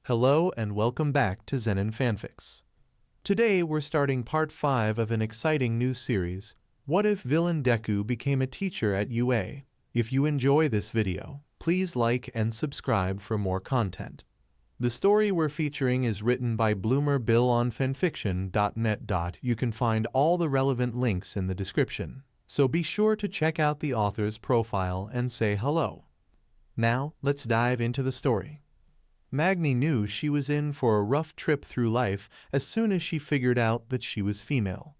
Hello and welcome back to Zenin Fanfics. Today we're starting part 5 of an exciting new series, What If Villain Deku Became a Teacher at UA? If you enjoy this video, please like and subscribe for more content. The story we're featuring is written by Bloomer Bill on fanfiction.net. You can find all the relevant links in the description, so be sure to check out the author's profile and say hello. Now, let's dive into the story. Magny knew she was in for a rough trip through life as soon as she figured out that she was female.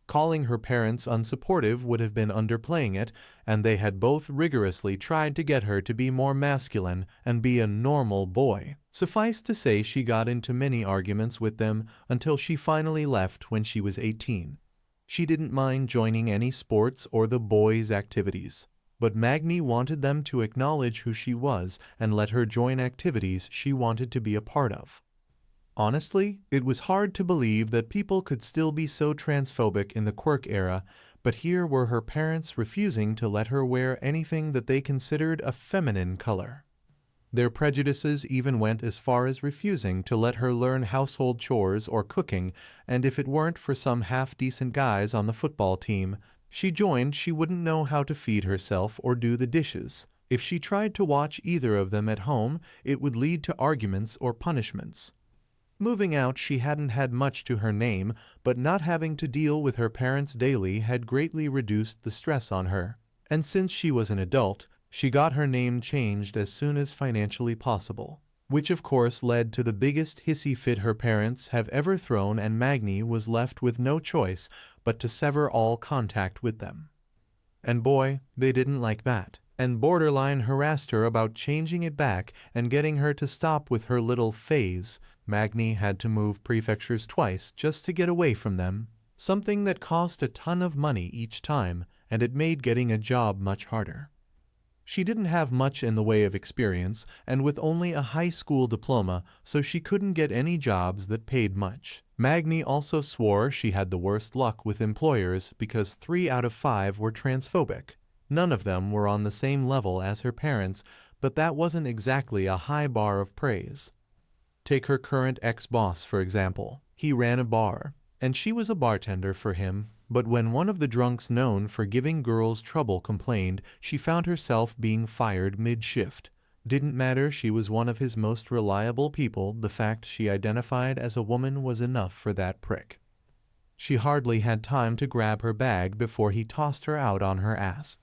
Calling her parents unsupportive would have been underplaying it, and they had both rigorously tried to get her to be more masculine and be a normal boy. Suffice to say, she got into many arguments with them until she finally left when she was 18. She didn't mind joining any sports or the boys' activities, but Magny wanted them to acknowledge who she was and let her join activities she wanted to be a part of. Honestly, it was hard to believe that people could still be so transphobic in the quirk era, but here were her parents refusing to let her wear anything that they considered a feminine color. Their prejudices even went as far as refusing to let her learn household chores or cooking, and if it weren't for some half-decent guys on the football team she joined, she wouldn't know how to feed herself or do the dishes. If she tried to watch either of them at home, it would lead to arguments or punishments. Moving out, she hadn't had much to her name, but not having to deal with her parents daily had greatly reduced the stress on her. And since she was an adult, she got her name changed as soon as financially possible, which of course led to the biggest hissy fit her parents have ever thrown, and Magny was left with no choice but to sever all contact with them. And boy, they didn't like that, and borderline harassed her about changing it back and getting her to stop with her little phase. Magny had to move prefectures twice just to get away from them, something that cost a ton of money each time, and it made getting a job much harder. She didn't have much in the way of experience, and with only a high school diploma, so she couldn't get any jobs that paid much. Magny also swore she had the worst luck with employers because 3 out of 5 were transphobic. None of them were on the same level as her parents, but that wasn't exactly a high bar of praise. Take her current ex-boss, for example. He ran a bar, and she was a bartender for him. But when one of the drunks known for giving girls trouble complained, she found herself being fired mid-shift. Didn't matter, she was one of his most reliable people. The fact she identified as a woman was enough for that prick. She hardly had time to grab her bag before he tossed her out on her ass.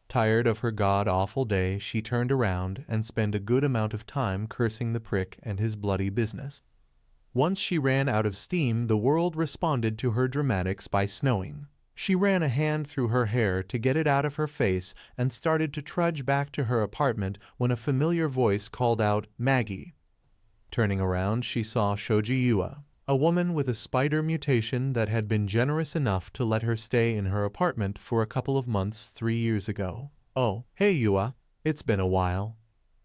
Tired of her god-awful day, she turned around and spent a good amount of time cursing the prick and his bloody business. Once she ran out of steam, the world responded to her dramatics by snowing. She ran a hand through her hair to get it out of her face and started to trudge back to her apartment when a familiar voice called out, "Maggie." Turning around, she saw Shuichi, a woman with a spider mutation that had been generous enough to let her stay in her apartment for a couple of months 3 years ago. "Oh, hey Yua, it's been a while."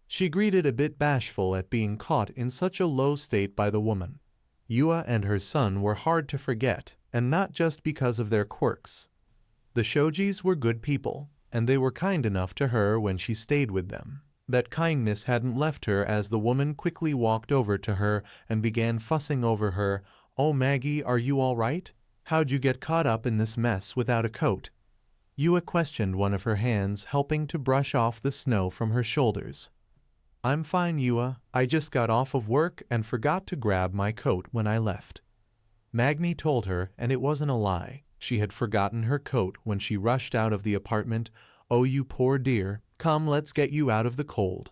She greeted, a bit bashful at being caught in such a low state by the woman. Yua and her son were hard to forget, and not just because of their quirks. The Shoujis were good people, and they were kind enough to her when she stayed with them. That kindness hadn't left her as the woman quickly walked over to her and began fussing over her. "Oh Maggie, are you all right? How'd you get caught up in this mess without a coat?" Yua questioned, one of her hands helping to brush off the snow from her shoulders. "I'm fine, Yua. I just got off of work and forgot to grab my coat when I left." Magny told her, and it wasn't a lie. She had forgotten her coat when she rushed out of the apartment. "Oh, you poor dear. Come, let's get you out of the cold,"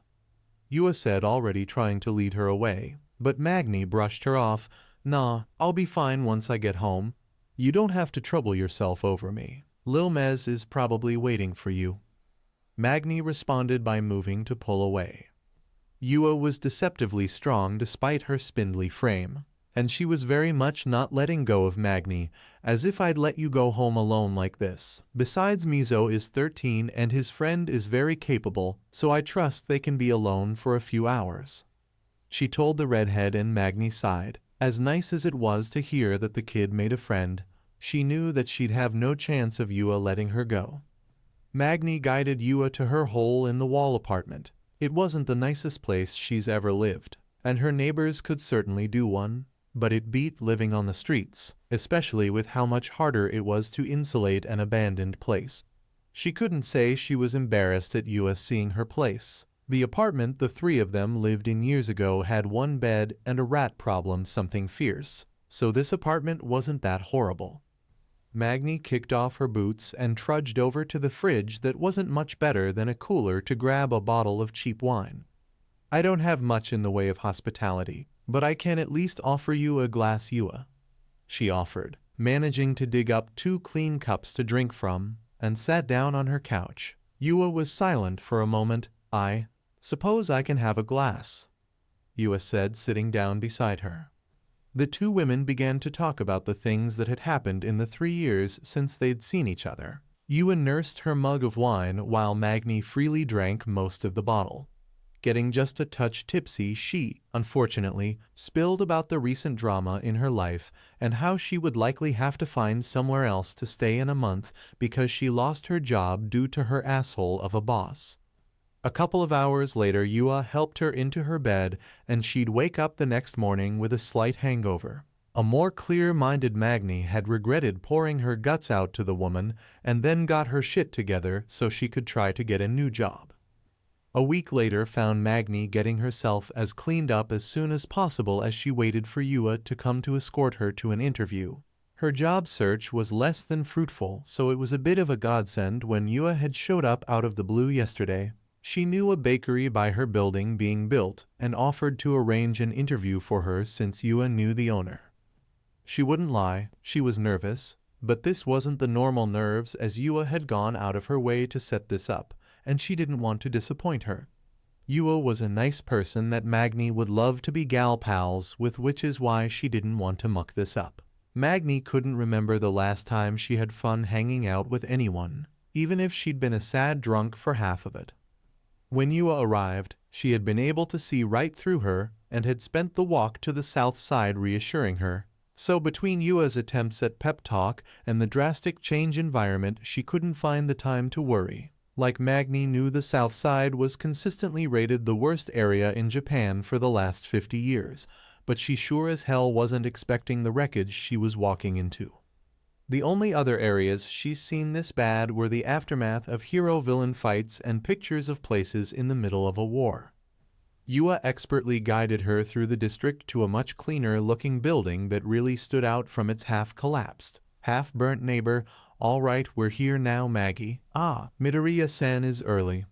Yua said, already trying to lead her away. But Magny brushed her off. "Nah, I'll be fine once I get home. You don't have to trouble yourself over me. Lil Mez is probably waiting for you." Magny responded by moving to pull away. Yua was deceptively strong despite her spindly frame, and she was very much not letting go of Magny. "As if I'd let you go home alone like this. Besides, Mizo is 13 and his friend is very capable, so I trust they can be alone for a few hours," she told the redhead, and Magny sighed. As nice as it was to hear that the kid made a friend, she knew that she'd have no chance of Yua letting her go. Magny guided Yua to her hole-in-the-wall apartment. It wasn't the nicest place she's ever lived, and her neighbors could certainly do one, but it beat living on the streets, especially with how much harder it was to insulate an abandoned place. She couldn't say she was embarrassed at Yua seeing her place. The apartment the three of them lived in years ago had one bed and a rat problem, something fierce, so this apartment wasn't that horrible. Magny kicked off her boots and trudged over to the fridge that wasn't much better than a cooler to grab a bottle of cheap wine. I don't have much in the way of hospitality, but I can at least offer you a glass, Yua, she offered, managing to dig up 2 clean cups to drink from, and sat down on her couch. Yua was silent for a moment. I suppose I can have a glass, Yua said, sitting down beside her. The two women began to talk about the things that had happened in the 3 years since they'd seen each other. Yua nursed her mug of wine while Magny freely drank most of the bottle. Getting just a touch tipsy, she, unfortunately, spilled about the recent drama in her life and how she would likely have to find somewhere else to stay in a month because she lost her job due to her asshole of a boss. A couple of hours later, Yua helped her into her bed, and she'd wake up the next morning with a slight hangover. A more clear-minded Magny had regretted pouring her guts out to the woman and then got her shit together so she could try to get a new job. A week later found Magny getting herself as cleaned up as soon as possible as she waited for Yua to come to escort her to an interview. Her job search was less than fruitful, so it was a bit of a godsend when Yua had showed up out of the blue yesterday. She knew a bakery by her building being built and offered to arrange an interview for her since Yua knew the owner. She wouldn't lie, she was nervous, but this wasn't the normal nerves as Yua had gone out of her way to set this up, and she didn't want to disappoint her. Yua was a nice person that Magny would love to be gal pals with, which is why she didn't want to muck this up. Magny couldn't remember the last time she had fun hanging out with anyone, even if she'd been a sad drunk for half of it. When Yua arrived, she had been able to see right through her and had spent the walk to the south side reassuring her. So between Yua's attempts at pep talk and the drastic change environment, she couldn't find the time to worry. Like Magny knew the south side was consistently rated the worst area in Japan for the last 50 years, but she sure as hell wasn't expecting the wreckage she was walking into. The only other areas she's seen this bad were the aftermath of hero-villain fights and pictures of places in the middle of a war. Yua expertly guided her through the district to a much cleaner-looking building that really stood out from its half-collapsed, half-burnt neighbor. "All right, we're here now, Maggie." "Ah, Midoriya-san is early,"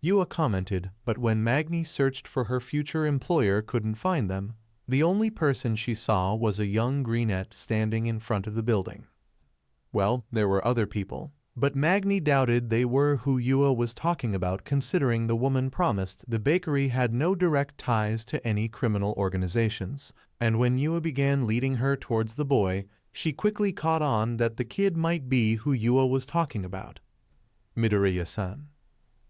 Yua commented, but when Magny searched for her future employer couldn't find them. The only person she saw was a young greenette standing in front of the building. Well, there were other people, but Magny doubted they were who Yua was talking about, considering the woman promised the bakery had no direct ties to any criminal organizations, and when Yua began leading her towards the boy, she quickly caught on that the kid might be who Yua was talking about. "Midoriya-san,"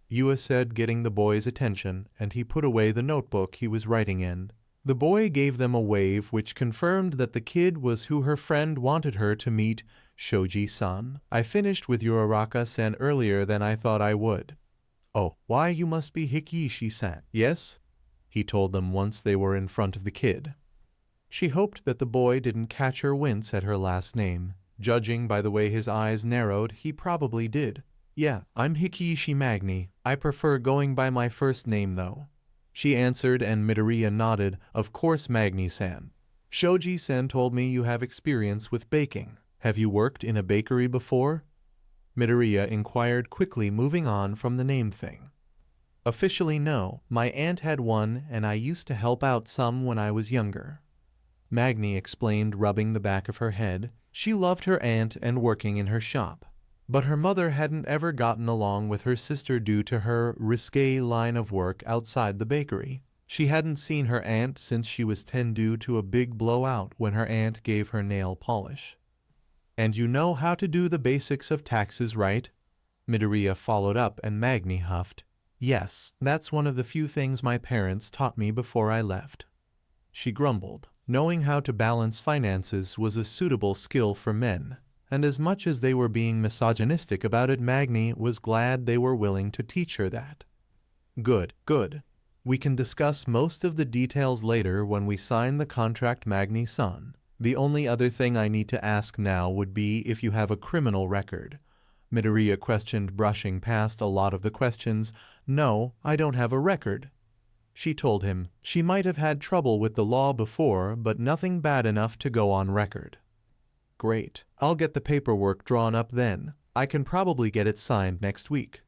Yua said, getting the boy's attention, and he put away the notebook he was writing in. The boy gave them a wave which confirmed that the kid was who her friend wanted her to meet. "Shoji-san, I finished with your Araka-san earlier than I thought I would." "Oh, why, you must be Hikishi-san." "Yes," he told them once they were in front of the kid. She hoped that the boy didn't catch her wince at her last name. Judging by the way his eyes narrowed, he probably did. "Yeah, I'm Hikishi Magny. I prefer going by my first name though," she answered, and Midoriya nodded. "Of course, Magny-san. Shoji-san told me you have experience with baking. Have you worked in a bakery before?" Midoriya inquired quickly, moving on from the name thing. "Officially no. My aunt had one and I used to help out some when I was younger," Magny explained, rubbing the back of her head. She loved her aunt and working in her shop, but her mother hadn't ever gotten along with her sister due to her risque line of work outside the bakery. She hadn't seen her aunt since she was 10 due to a big blowout when her aunt gave her nail polish. "And you know how to do the basics of taxes, right?" Midoriya followed up, and Magny huffed. "Yes, that's one of the few things my parents taught me before I left," she grumbled. Knowing how to balance finances was a suitable skill for men, and as much as they were being misogynistic about it, Magny was glad they were willing to teach her that. Good, good. We can discuss most of the details later when we sign the contract, Magny-san. The only other thing I need to ask now would be if you have a criminal record. Midoriya questioned, brushing past a lot of the questions. No, I don't have a record. She told him she might have had trouble with the law before, but nothing bad enough to go on record. Great. I'll get the paperwork drawn up then. I can probably get it signed next week.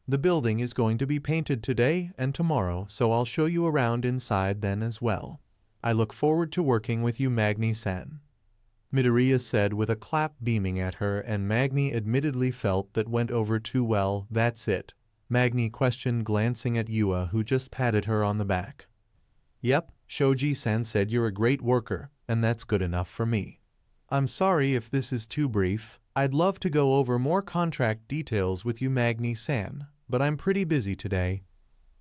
The building is going to be painted today and tomorrow, so I'll show you around inside then as well. I look forward to working with you, Magny-san. Midoriya said with a clap beaming at her, and Magny admittedly felt that went over too well. That's it? Magny questioned, glancing at Yua, who just patted her on the back. Yep, Shoji-san said you're a great worker, and that's good enough for me. I'm sorry if this is too brief. I'd love to go over more contract details with you, Magny-san, but I'm pretty busy today.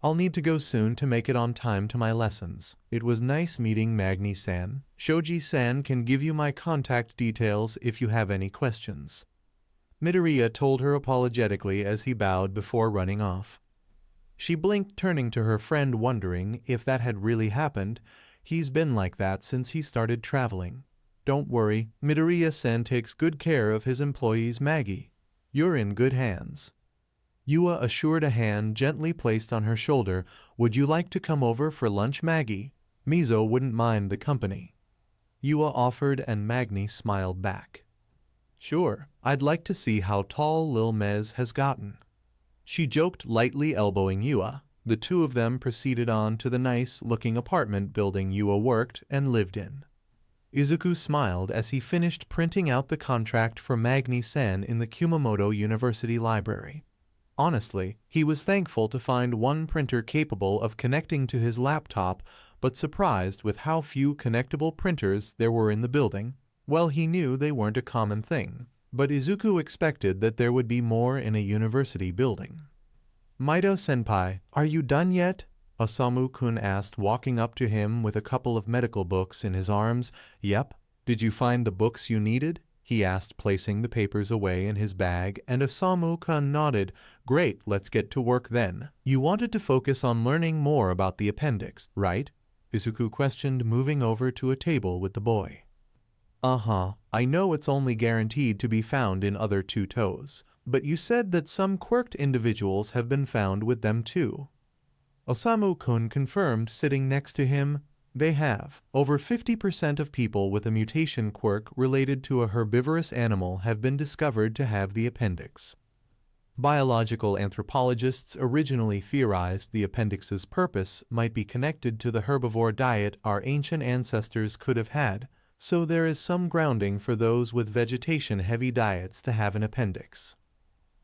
I'll need to go soon to make it on time to my lessons. It was nice meeting Magny-san. Shoji-san can give you my contact details if you have any questions. Midoriya told her apologetically as he bowed before running off. She blinked, turning to her friend, wondering if that had really happened. He's been like that since he started traveling. Don't worry, Midoriya-san takes good care of his employees, Maggie. You're in good hands. Yua assured, a hand gently placed on her shoulder. Would you like to come over for lunch, Maggie? Mizo wouldn't mind the company. Yua offered, and Magny smiled back. Sure, I'd like to see how tall Lil Mez has gotten. She joked, lightly elbowing Yua. The two of them proceeded on to the nice-looking apartment building Yua worked and lived in. Izuku smiled as he finished printing out the contract for Magny-san in the Kumamoto University Library. Honestly, he was thankful to find one printer capable of connecting to his laptop, but surprised with how few connectable printers there were in the building. Well, he knew they weren't a common thing, but Izuku expected that there would be more in a university building. Mido-senpai, are you done yet? Osamu-kun asked, walking up to him with a couple of medical books in his arms. Yep. Did you find the books you needed? He asked, placing the papers away in his bag, and Osamu-kun nodded. Great, let's get to work then. You wanted to focus on learning more about the appendix, right? Izuku questioned, moving over to a table with the boy. Uh-huh, I know it's only guaranteed to be found in other two toes, but you said that some quirked individuals have been found with them too. Osamu-kun confirmed, sitting next to him. They have. Over 50% of people with a mutation quirk related to a herbivorous animal have been discovered to have the appendix. Biological anthropologists originally theorized the appendix's purpose might be connected to the herbivore diet our ancient ancestors could have had, so there is some grounding for those with vegetation-heavy diets to have an appendix.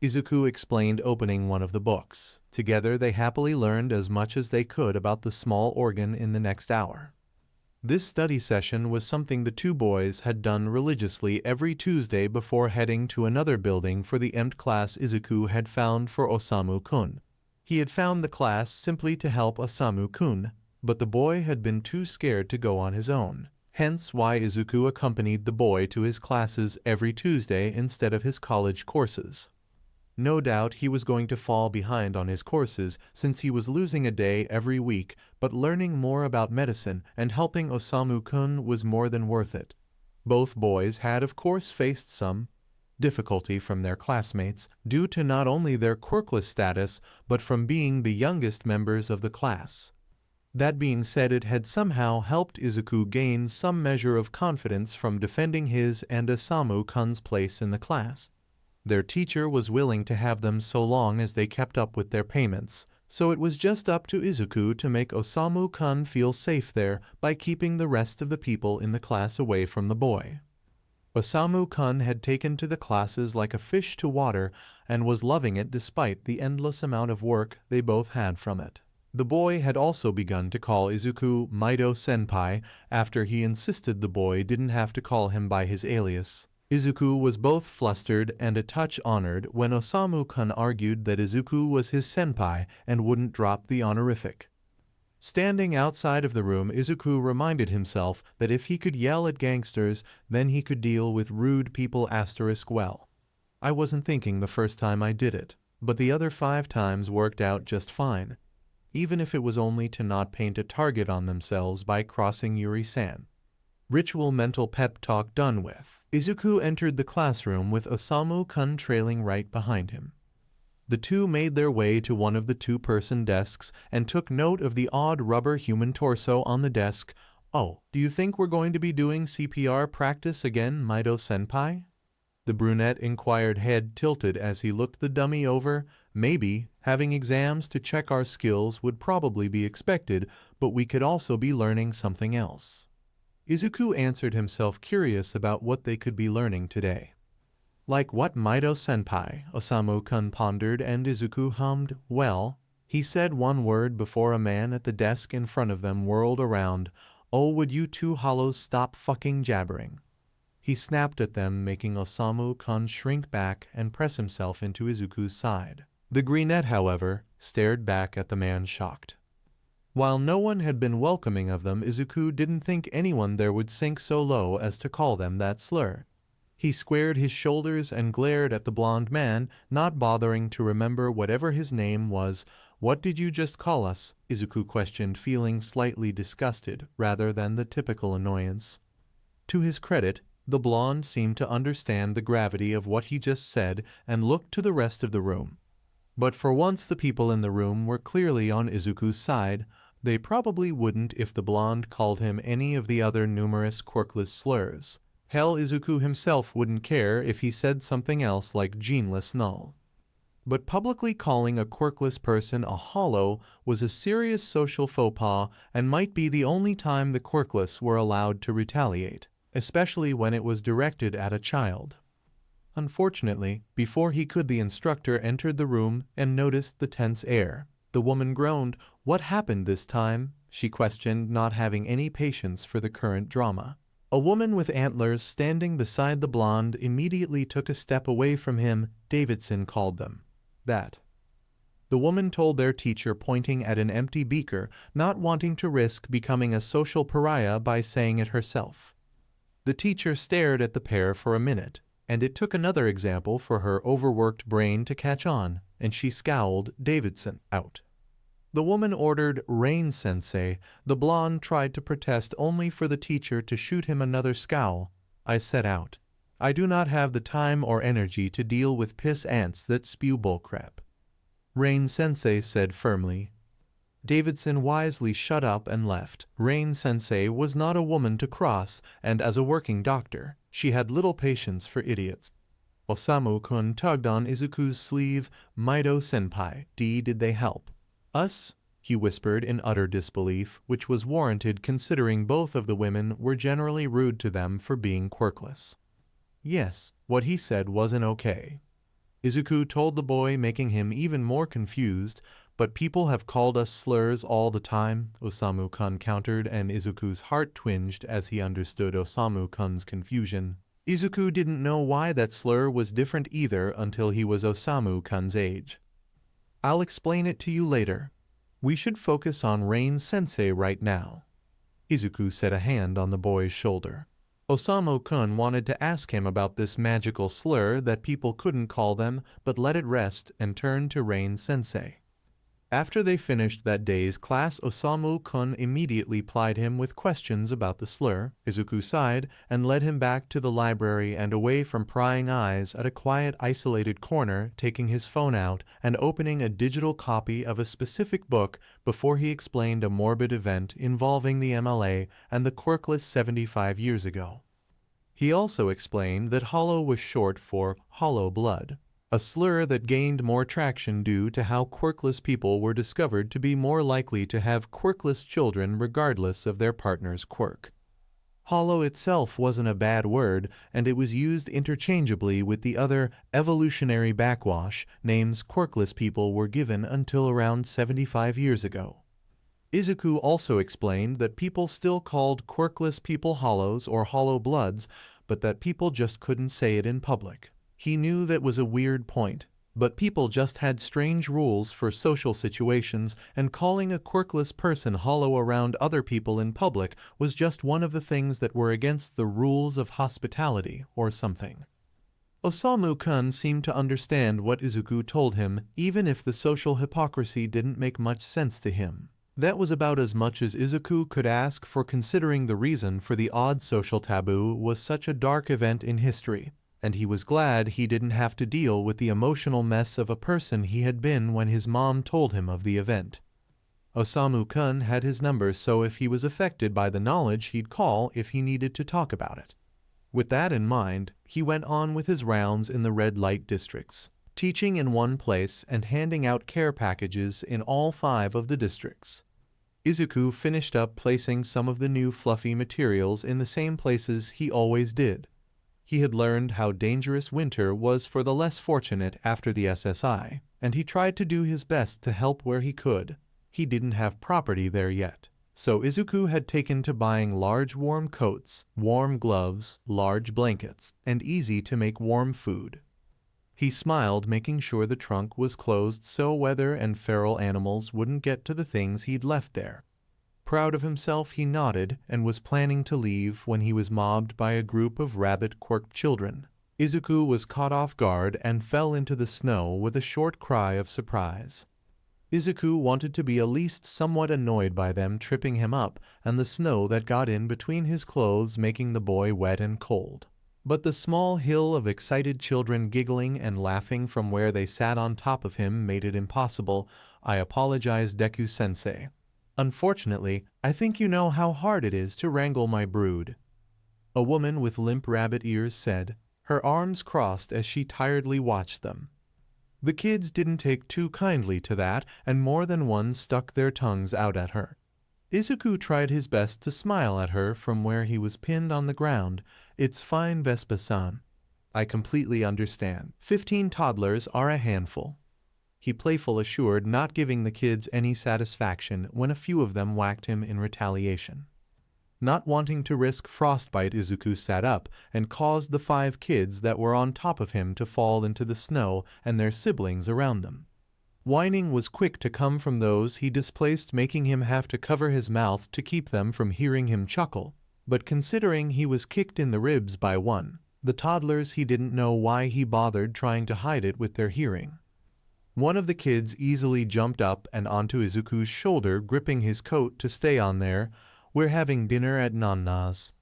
Izuku explained, opening one of the books. Together they happily learned as much as they could about the small organ in the next hour. This study session was something the two boys had done religiously every Tuesday before heading to another building for the EMT class Izuku had found for Osamu-kun. He had found the class simply to help Osamu-kun, but the boy had been too scared to go on his own. Hence why Izuku accompanied the boy to his classes every Tuesday instead of his college courses. No doubt he was going to fall behind on his courses since he was losing a day every week, but learning more about medicine and helping Osamu-kun was more than worth it. Both boys had of course faced some difficulty from their classmates due to not only their quirkless status but from being the youngest members of the class. That being said, it had somehow helped Izuku gain some measure of confidence from defending his and Osamu-kun's place in the class. Their teacher was willing to have them so long as they kept up with their payments, so it was just up to Izuku to make Osamu-kun feel safe there by keeping the rest of the people in the class away from the boy. Osamu-kun had taken to the classes like a fish to water and was loving it despite the endless amount of work they both had from it. The boy had also begun to call Izuku Mido-senpai after he insisted the boy didn't have to call him by his alias. Izuku was both flustered and a touch honored when Osamu-kun argued that Izuku was his senpai and wouldn't drop the honorific. Standing outside of the room, Izuku reminded himself that if he could yell at gangsters, then he could deal with rude people well. I wasn't thinking the first time I did it, but the other 5 times worked out just fine. even if it was only to not paint a target on themselves by crossing Yuri-san. Ritual mental pep talk done with, Izuku entered the classroom with Osamu-kun trailing right behind him. The two made their way to one of the two-person desks and took note of the odd rubber human torso on the desk. "Oh, do you think we're going to be doing CPR practice again, Mido-senpai?" The brunette inquired, head tilted as he looked the dummy over. "Maybe. Having exams to check our skills would probably be expected, but we could also be learning something else." Izuku answered himself, curious about what they could be learning today. "Like what, Mido-senpai?" Osamu-kun pondered, and Izuku hummed. "Well," he said one word before a man at the desk in front of them whirled around. "Oh, would you two hollows stop fucking jabbering?" He snapped at them, making Osamu-kun shrink back and press himself into Izuku's side. The brunette, however, stared back at the man shocked. While no one had been welcoming of them, Izuku didn't think anyone there would sink so low as to call them that slur. He squared his shoulders and glared at the blond man, not bothering to remember whatever his name was. "What did you just call us?" Izuku questioned, feeling slightly disgusted rather than the typical annoyance. To his credit, the blonde seemed to understand the gravity of what he just said and looked to the rest of the room. But for once the people in the room were clearly on Izuku's side. They probably wouldn't if the blonde called him any of the other numerous quirkless slurs. Hell, Izuku himself wouldn't care if he said something else like geneless null. But publicly calling a quirkless person a hollow was a serious social faux pas and might be the only time the quirkless were allowed to retaliate, especially when it was directed at a child. Unfortunately, before he could, the instructor entered the room and noticed the tense air. The woman groaned. "What happened this time?" she questioned, not having any patience for the current drama. A woman with antlers standing beside the blonde immediately took a step away from him. "Davidson called them that," the woman told their teacher, pointing at an empty beaker, not wanting to risk becoming a social pariah by saying it herself. The teacher stared at the pair for a minute, and it took another example for her overworked brain to catch on, and she scowled. "Davidson, out." The woman ordered, "Rain-sensei." The blonde tried to protest, only for the teacher to shoot him another scowl. "I said out. I do not have the time or energy to deal with piss ants that spew bullcrap," Rain-sensei said firmly. Davidson wisely shut up and left. Rain-sensei was not a woman to cross, and as a working doctor, she had little patience for idiots. Osamu-kun tugged on Izuku's sleeve. "Mido-senpai, did they help us?" he whispered in utter disbelief, which was warranted considering both of the women were generally rude to them for being quirkless. Yes, what he said wasn't okay, Izuku told the boy, making him even more confused. "But people have called us slurs all the time," Osamu-kun countered, and Izuku's heart twinged as he understood Osamu-kun's confusion. Izuku didn't know why that slur was different either until he was Osamu-kun's age. "I'll explain it to you later. We should focus on Rain-sensei right now." Izuku set a hand on the boy's shoulder. Osamu-kun wanted to ask him about this magical slur that people couldn't call them, but let it rest and turned to Rain-sensei. After they finished that day's class, Osamu-kun immediately plied him with questions about the slur. Izuku sighed and led him back to the library and away from prying eyes at a quiet, isolated corner, taking his phone out and opening a digital copy of a specific book before he explained a morbid event involving the MLA and the quirkless 75 years ago. He also explained that hollow was short for hollow blood, a slur that gained more traction due to how quirkless people were discovered to be more likely to have quirkless children regardless of their partner's quirk. Hollow itself wasn't a bad word, and it was used interchangeably with the other evolutionary backwash names quirkless people were given until around 75 years ago. Izuku also explained that people still called quirkless people hollows or hollow bloods, but that people just couldn't say it in public. He knew that was a weird point, but people just had strange rules for social situations, and calling a quirkless person hollow around other people in public was just one of the things that were against the rules of hospitality or something. Osamu-kun seemed to understand what Izuku told him, even if the social hypocrisy didn't make much sense to him. That was about as much as Izuku could ask for, considering the reason for the odd social taboo was such a dark event in history, and he was glad he didn't have to deal with the emotional mess of a person he had been when his mom told him of the event. Osamu-kun had his number, so if he was affected by the knowledge, he'd call if he needed to talk about it. With that in mind, he went on with his rounds in the red light districts, teaching in one place and handing out care packages in all 5 of the districts. Izuku finished up placing some of the new fluffy materials in the same places he always did. He had learned how dangerous winter was for the less fortunate after the SSI, and he tried to do his best to help where he could. He didn't have property there yet, so Izuku had taken to buying large warm coats, warm gloves, large blankets, and easy-to-make warm food. He smiled, making sure the trunk was closed so weather and feral animals wouldn't get to the things he'd left there. Proud of himself, he nodded and was planning to leave when he was mobbed by a group of rabbit-quirked children. Izuku was caught off guard and fell into the snow with a short cry of surprise. Izuku wanted to be at least somewhat annoyed by them tripping him up and the snow that got in between his clothes, making the boy wet and cold. But the small hill of excited children giggling and laughing from where they sat on top of him made it impossible. I apologize, Deku-Sensei. Unfortunately, I think you know how hard it is to wrangle my brood. A woman with limp rabbit ears said, her arms crossed as she tiredly watched them. The kids didn't take too kindly to that, and more than one stuck their tongues out at her. Izuku tried his best to smile at her from where he was pinned on the ground. It's fine, Vespa-san. I completely understand. 15 toddlers are a handful. He playfully assured, not giving the kids any satisfaction when a few of them whacked him in retaliation. Not wanting to risk frostbite, Izuku sat up and caused the 5 kids that were on top of him to fall into the snow and their siblings around them. Whining was quick to come from those he displaced, making him have to cover his mouth to keep them from hearing him chuckle. But considering he was kicked in the ribs by one, the toddlers, he didn't know why he bothered trying to hide it with their hearing. One of the kids easily jumped up and onto Izuku's shoulder, gripping his coat to stay on there. We're having dinner at Nana's.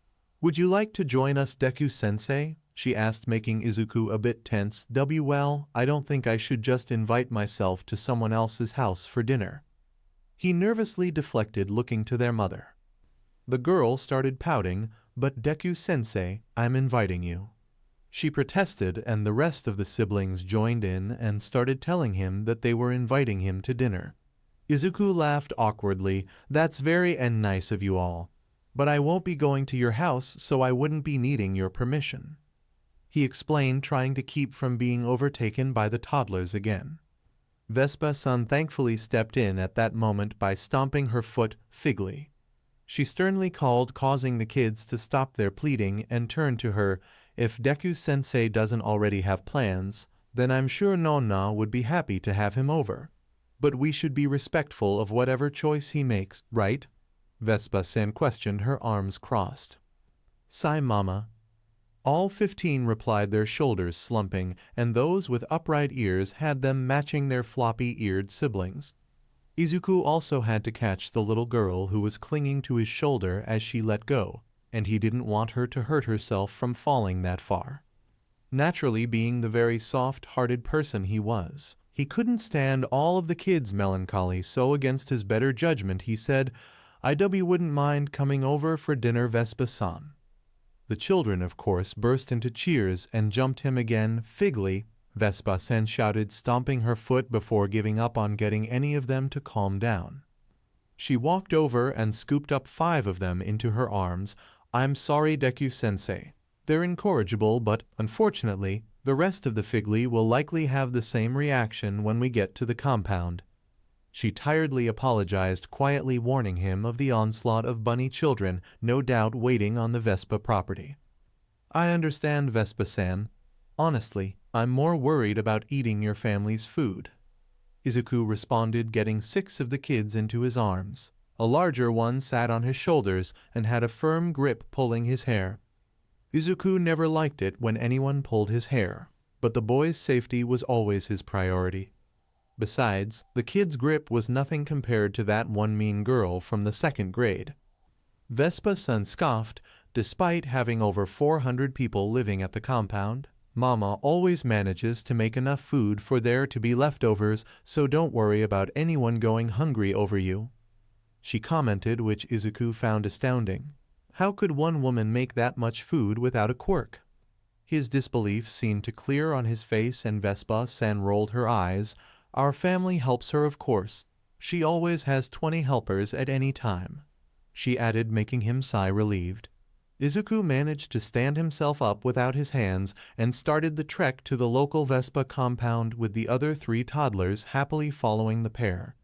Would you like to join us, Deku-Sensei? She asked, making Izuku a bit tense. Well, I don't think I should just invite myself to someone else's house for dinner. He nervously deflected, looking to their mother. The girl started pouting, but Deku-Sensei, I'm inviting you. She protested, and the rest of the siblings joined in and started telling him that they were inviting him to dinner. Izuku laughed awkwardly. That's very nice of you all, but I won't be going to your house, so I wouldn't be needing your permission. He explained, trying to keep from being overtaken by the toddlers again. Vespa-san thankfully stepped in at that moment by stomping her foot, Figly. She sternly called, causing the kids to stop their pleading and turn to her. If Deku-Sensei doesn't already have plans, then I'm sure Nonna would be happy to have him over. But we should be respectful of whatever choice he makes, right? Vespa-san questioned, her arms crossed. Sigh, Mama. All 15 replied, their shoulders slumping, and those with upright ears had them matching their floppy-eared siblings. Izuku also had to catch the little girl who was clinging to his shoulder as she let go, and he didn't want her to hurt herself from falling that far. Naturally, being the very soft-hearted person he was, he couldn't stand all of the kids' melancholy, so against his better judgment he said, "IW wouldn't mind coming over for dinner, Vespa-san." The children, of course, burst into cheers and jumped him again. Figly, Vespa-san shouted, stomping her foot before giving up on getting any of them to calm down. She walked over and scooped up 5 of them into her arms. I'm sorry, Deku-Sensei. They're incorrigible, but, unfortunately, the rest of the Figly will likely have the same reaction when we get to the compound. She tiredly apologized, quietly warning him of the onslaught of bunny children, no doubt waiting on the Vespa property. I understand, Vespa-san. Honestly, I'm more worried about eating your family's food. Izuku responded, getting 6 of the kids into his arms. A larger one sat on his shoulders and had a firm grip, pulling his hair. Izuku never liked it when anyone pulled his hair, but the boy's safety was always his priority. Besides, the kid's grip was nothing compared to that one mean girl from the 2nd grade. Vespa-san scoffed. Despite having over 400 people living at the compound, Mama always manages to make enough food for there to be leftovers, so don't worry about anyone going hungry over you. She commented, which Izuku found astounding. How could one woman make that much food without a quirk? His disbelief seemed to clear on his face, and Vespa-san rolled her eyes. Our family helps her, of course. She always has 20 helpers at any time, she added, making him sigh relieved. Izuku managed to stand himself up without his hands and started the trek to the local Vespa compound, with the other 3 toddlers happily following the pair.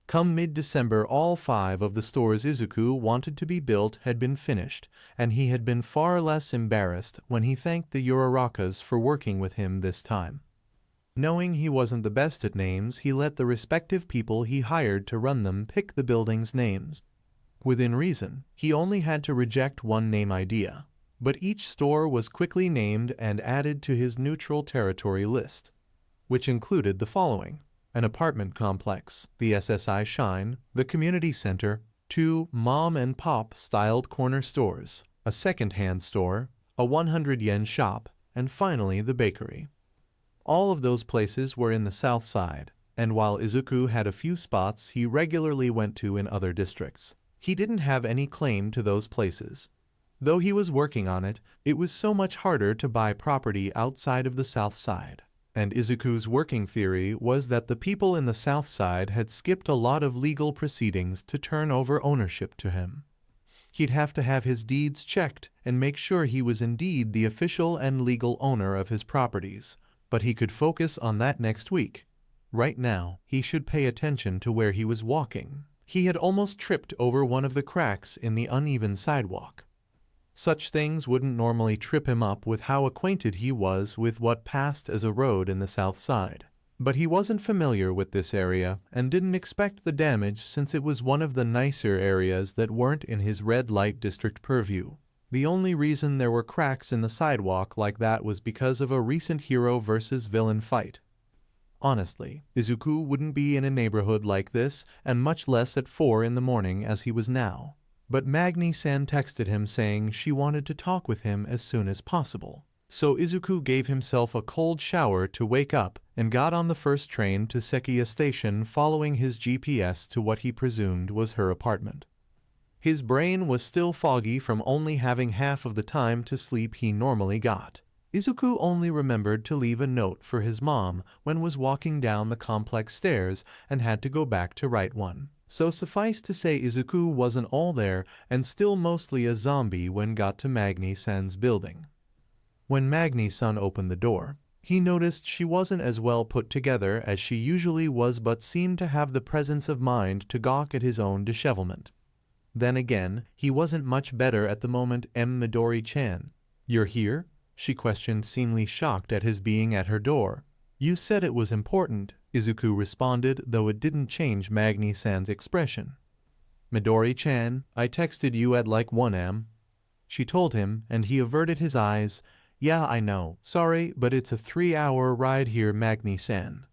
Come mid-December, all 5 of the stores Izuku wanted to be built had been finished, and he had been far less embarrassed when he thanked the Urarakas for working with him this time. Knowing he wasn't the best at names, he let the respective people he hired to run them pick the building's names. Within reason, he only had to reject one name idea, but each store was quickly named and added to his neutral territory list, which included the following: an apartment complex, the SSI Shine, the community center, 2 mom and pop styled corner stores, a second-hand store, a 100-yen shop, and finally the bakery. All of those places were in the south side, and while Izuku had a few spots he regularly went to in other districts, he didn't have any claim to those places. Though he was working on it, it was so much harder to buy property outside of the south side, and Izuku's working theory was that the people in the south side had skipped a lot of legal proceedings to turn over ownership to him. He'd have to have his deeds checked and make sure he was indeed the official and legal owner of his properties, but he could focus on that next week. Right now, he should pay attention to where he was walking. He had almost tripped over one of the cracks in the uneven sidewalk. Such things wouldn't normally trip him up with how acquainted he was with what passed as a road in the south side. But he wasn't familiar with this area and didn't expect the damage, since it was one of the nicer areas that weren't in his red light district purview. The only reason there were cracks in the sidewalk like that was because of a recent hero versus villain fight. Honestly, Izuku wouldn't be in a neighborhood like this, and much less at 4 in the morning as he was now. But Magny-san texted him saying she wanted to talk with him as soon as possible. So Izuku gave himself a cold shower to wake up and got on the first train to Sekiya Station, following his GPS to what he presumed was her apartment. His brain was still foggy from only having half of the time to sleep he normally got. Izuku only remembered to leave a note for his mom when was walking down the complex stairs and had to go back to write one. So suffice to say, Izuku wasn't all there and still mostly a zombie when got to Magny-san's building. When Magny-san opened the door, he noticed she wasn't as well put together as she usually was, but seemed to have the presence of mind to gawk at his own dishevelment. Then again, he wasn't much better at the moment. Midori-chan, you're here? She questioned, seemingly shocked at his being at her door. You said it was important, Izuku responded, though it didn't change Magny-san's expression. Midori-chan, I texted you at like 1 am. She told him, and he averted his eyes. Yeah, I know. Sorry, but it's a 3-hour ride here, Magny-san.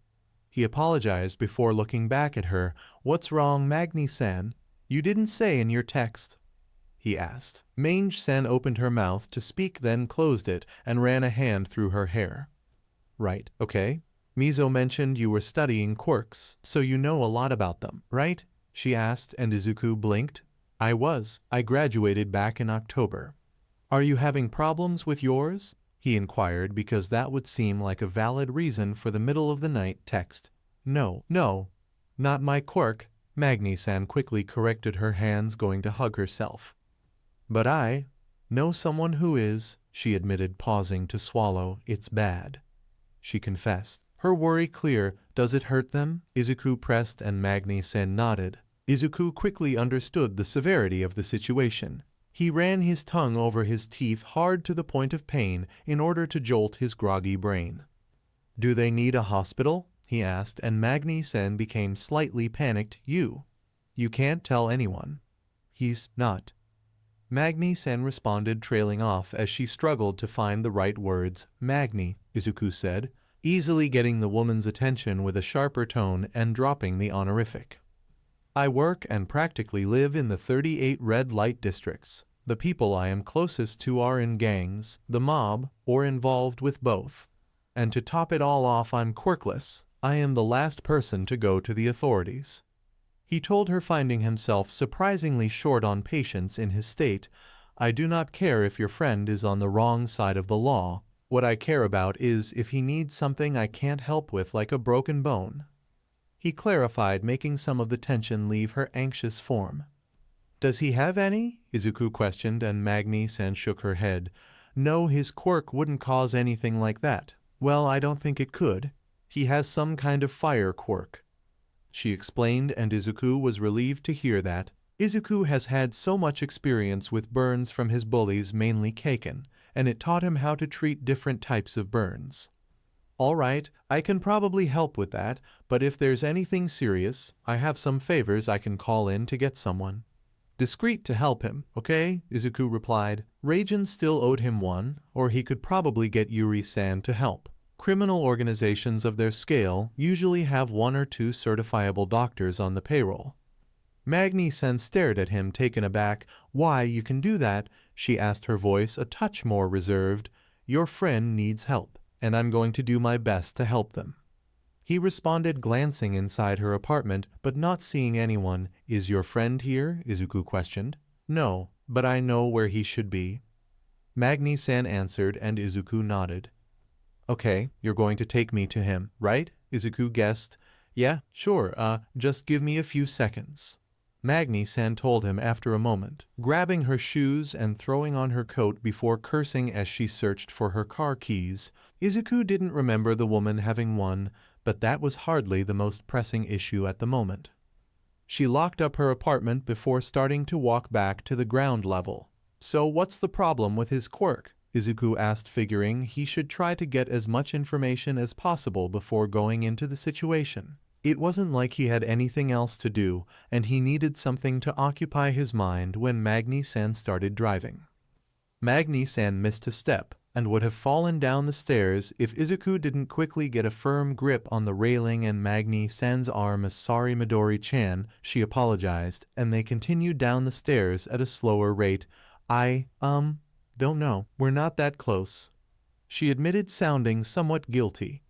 He apologized before looking back at her. What's wrong, Magny-san? You didn't say in your text, he asked. Mange-san opened her mouth to speak, then closed it and ran a hand through her hair. Right, okay. Mizo mentioned you were studying quirks, so you know a lot about them, right? She asked, and Izuku blinked. I was. I graduated back in October. Are you having problems with yours? He inquired, because that would seem like a valid reason for the middle-of-the-night text. No, not my quirk, Magny-san quickly corrected her, hands going to hug herself. But I know someone who is, she admitted, pausing to swallow. It's bad, she confessed, her worry clear. Does it hurt them? Izuku pressed, and Magny-san nodded. Izuku quickly understood the severity of the situation. He ran his tongue over his teeth hard to the point of pain in order to jolt his groggy brain. Do they need a hospital? He asked, and Magny-san became slightly panicked. You can't tell anyone. He's not. Magny-san responded, trailing off as she struggled to find the right words. Magny, Izuku said, easily getting the woman's attention with a sharper tone and dropping the honorific. I work and practically live in the 38 red light districts. The people I am closest to are in gangs, the mob, or involved with both. And to top it all off, I'm quirkless. I am the last person to go to the authorities. He told her, finding himself surprisingly short on patience in his state. I do not care if your friend is on the wrong side of the law. What I care about is if he needs something I can't help with, like a broken bone. He clarified, making some of the tension leave her anxious form. Does he have any? Izuku questioned, and Magny-san shook her head. No, his quirk wouldn't cause anything like that. Well, I don't think it could. He has some kind of fire quirk, she explained, and Izuku was relieved to hear that. Izuku has had so much experience with burns from his bullies, mainly Kaken, and it taught him how to treat different types of burns. All right, I can probably help with that, but if there's anything serious, I have some favors I can call in to get someone. Discreet to help him, okay? Izuku replied. Raijin still owed him one, or he could probably get Yuri-san to help. Criminal organizations of their scale usually have 1 or 2 certifiable doctors on the payroll. Magny-san stared at him, taken aback. Why, you can do that? She asked, her voice a touch more reserved. Your friend needs help, and I'm going to do my best to help them. He responded, glancing inside her apartment, but not seeing anyone. Is your friend here? Izuku questioned. No, but I know where he should be. Magny-san answered, and Izuku nodded. Okay, you're going to take me to him, right? Izuku guessed. Yeah, sure, just give me a few seconds. Magny-san told him after a moment, grabbing her shoes and throwing on her coat before cursing as she searched for her car keys. Izuku didn't remember the woman having one, but that was hardly the most pressing issue at the moment. She locked up her apartment before starting to walk back to the ground level. So what's the problem with his quirk? Izuku asked, figuring he should try to get as much information as possible before going into the situation. It wasn't like he had anything else to do, and he needed something to occupy his mind when Magny-san started driving. Magny-san missed a step and would have fallen down the stairs if Izuku didn't quickly get a firm grip on the railing and Magny-san's arm. Sorry, Midori-chan, she apologized, and they continued down the stairs at a slower rate. Don't know. We're not that close, she admitted, sounding somewhat guilty.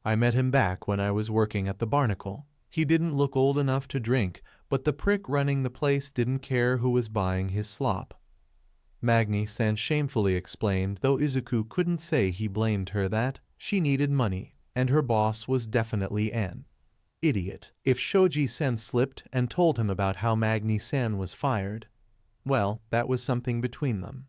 I met him back when I was working at the Barnacle. He didn't look old enough to drink, but the prick running the place didn't care who was buying his slop. Magny-san shamefully explained, though Izuku couldn't say he blamed her. That she needed money, and her boss was definitely an idiot. If Shoji-san slipped and told him about how Magny-san was fired, well, that was something between them.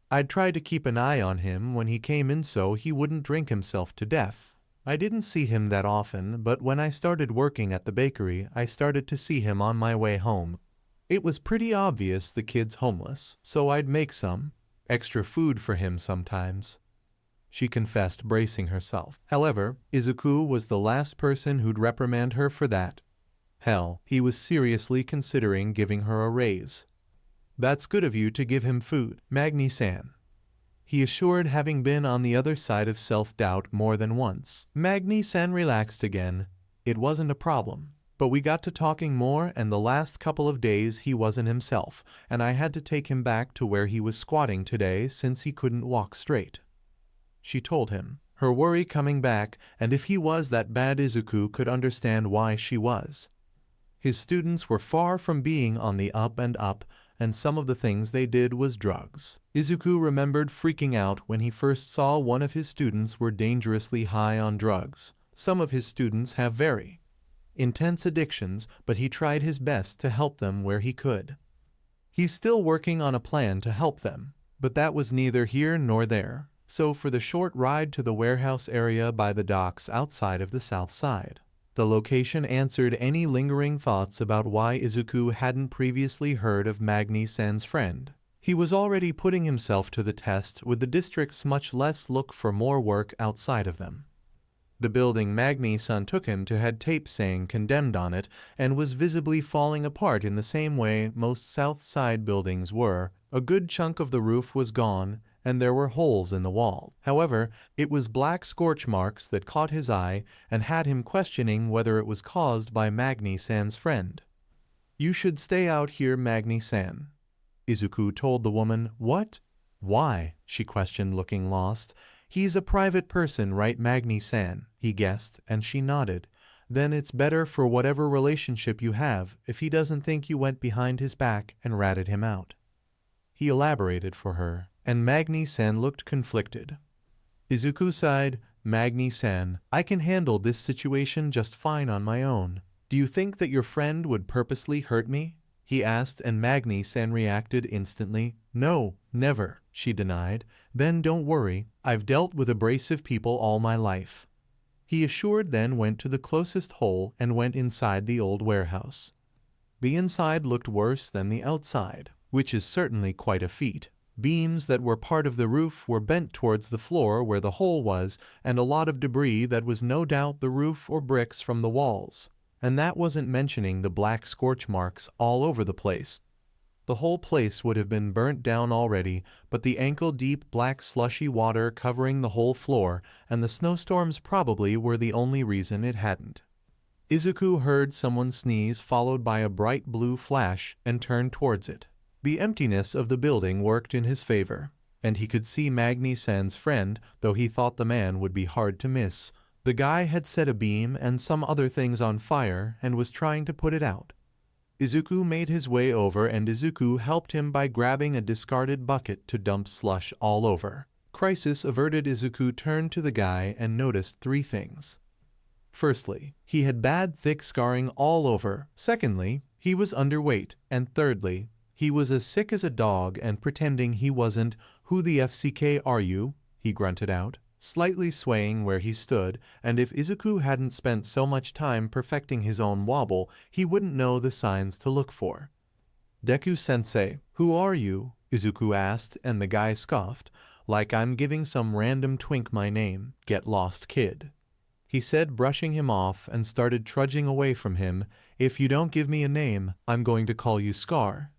I'd tried to keep an eye on him when he came in so he wouldn't drink himself to death. I didn't see him that often, but when I started working at the bakery, I started to see him on my way home. It was pretty obvious the kid's homeless, so I'd make some extra food for him sometimes, she confessed, bracing herself. However, Izuku was the last person who'd reprimand her for that. Hell, he was seriously considering giving her a raise. That's good of you to give him food, Magny-san, he assured, having been on the other side of self-doubt more than once. Magny-san relaxed again. It wasn't a problem, but we got to talking more, and the last couple of days he wasn't himself, and I had to take him back to where he was squatting today since he couldn't walk straight, she told him, her worry coming back, and if he was that bad, Izuku could understand why she was. His students were far from being on the up and up, and some of the things they did was drugs. Izuku remembered freaking out when he first saw one of his students were dangerously high on drugs. Some of his students have very intense addictions, but he tried his best to help them where he could. He's still working on a plan to help them, but that was neither here nor there. So for the short ride to the warehouse area by the docks outside of the south side, the location answered any lingering thoughts about why Izuku hadn't previously heard of Magny-san's friend. He was already putting himself to the test with the districts, much less look for more work outside of them. The building Magny-san took him to had tape saying condemned on it and was visibly falling apart in the same way most South Side buildings were. A good chunk of the roof was gone, and there were holes in the wall. However, it was black scorch marks that caught his eye and had him questioning whether it was caused by Magny-san's friend. "You should stay out here, Magny-san," Izuku told the woman. "What? Why?" she questioned, looking lost. "He's a private person, right, Magny-san?" he guessed, and she nodded. "Then it's better for whatever relationship you have if he doesn't think you went behind his back and ratted him out." He elaborated for her, and Magny-san looked conflicted. Izuku sighed. "Magny-san, I can handle this situation just fine on my own. Do you think that your friend would purposely hurt me?" he asked, and Magny-san reacted instantly. "No, never," she denied. "Then don't worry, I've dealt with abrasive people all my life." He assured, then went to the closest hole and went inside the old warehouse. The inside looked worse than the outside, which is certainly quite a feat. Beams that were part of the roof were bent towards the floor where the hole was, and a lot of debris that was no doubt the roof or bricks from the walls. And that wasn't mentioning the black scorch marks all over the place. The whole place would have been burnt down already, but the ankle-deep black slushy water covering the whole floor and the snowstorms probably were the only reason it hadn't. Izuku heard someone sneeze, followed by a bright blue flash, and turned towards it. The emptiness of the building worked in his favor, and he could see Magny-san's friend, though he thought the man would be hard to miss. The guy had set a beam and some other things on fire and was trying to put it out. Izuku made his way over, and Izuku helped him by grabbing a discarded bucket to dump slush all over. Crisis averted, Izuku turned to the guy and noticed 3 things. Firstly, he had bad thick scarring all over. Secondly, he was underweight. And thirdly, he was as sick as a dog and pretending he wasn't. "Who the FCK are you?" he grunted out, slightly swaying where he stood, and if Izuku hadn't spent so much time perfecting his own wobble, he wouldn't know the signs to look for. "Deku-Sensei, who are you?" Izuku asked, and the guy scoffed. "Like I'm giving some random twink my name. Get lost, kid," he said, brushing him off, and started trudging away from him. "If you don't give me a name, I'm going to call you Scar,"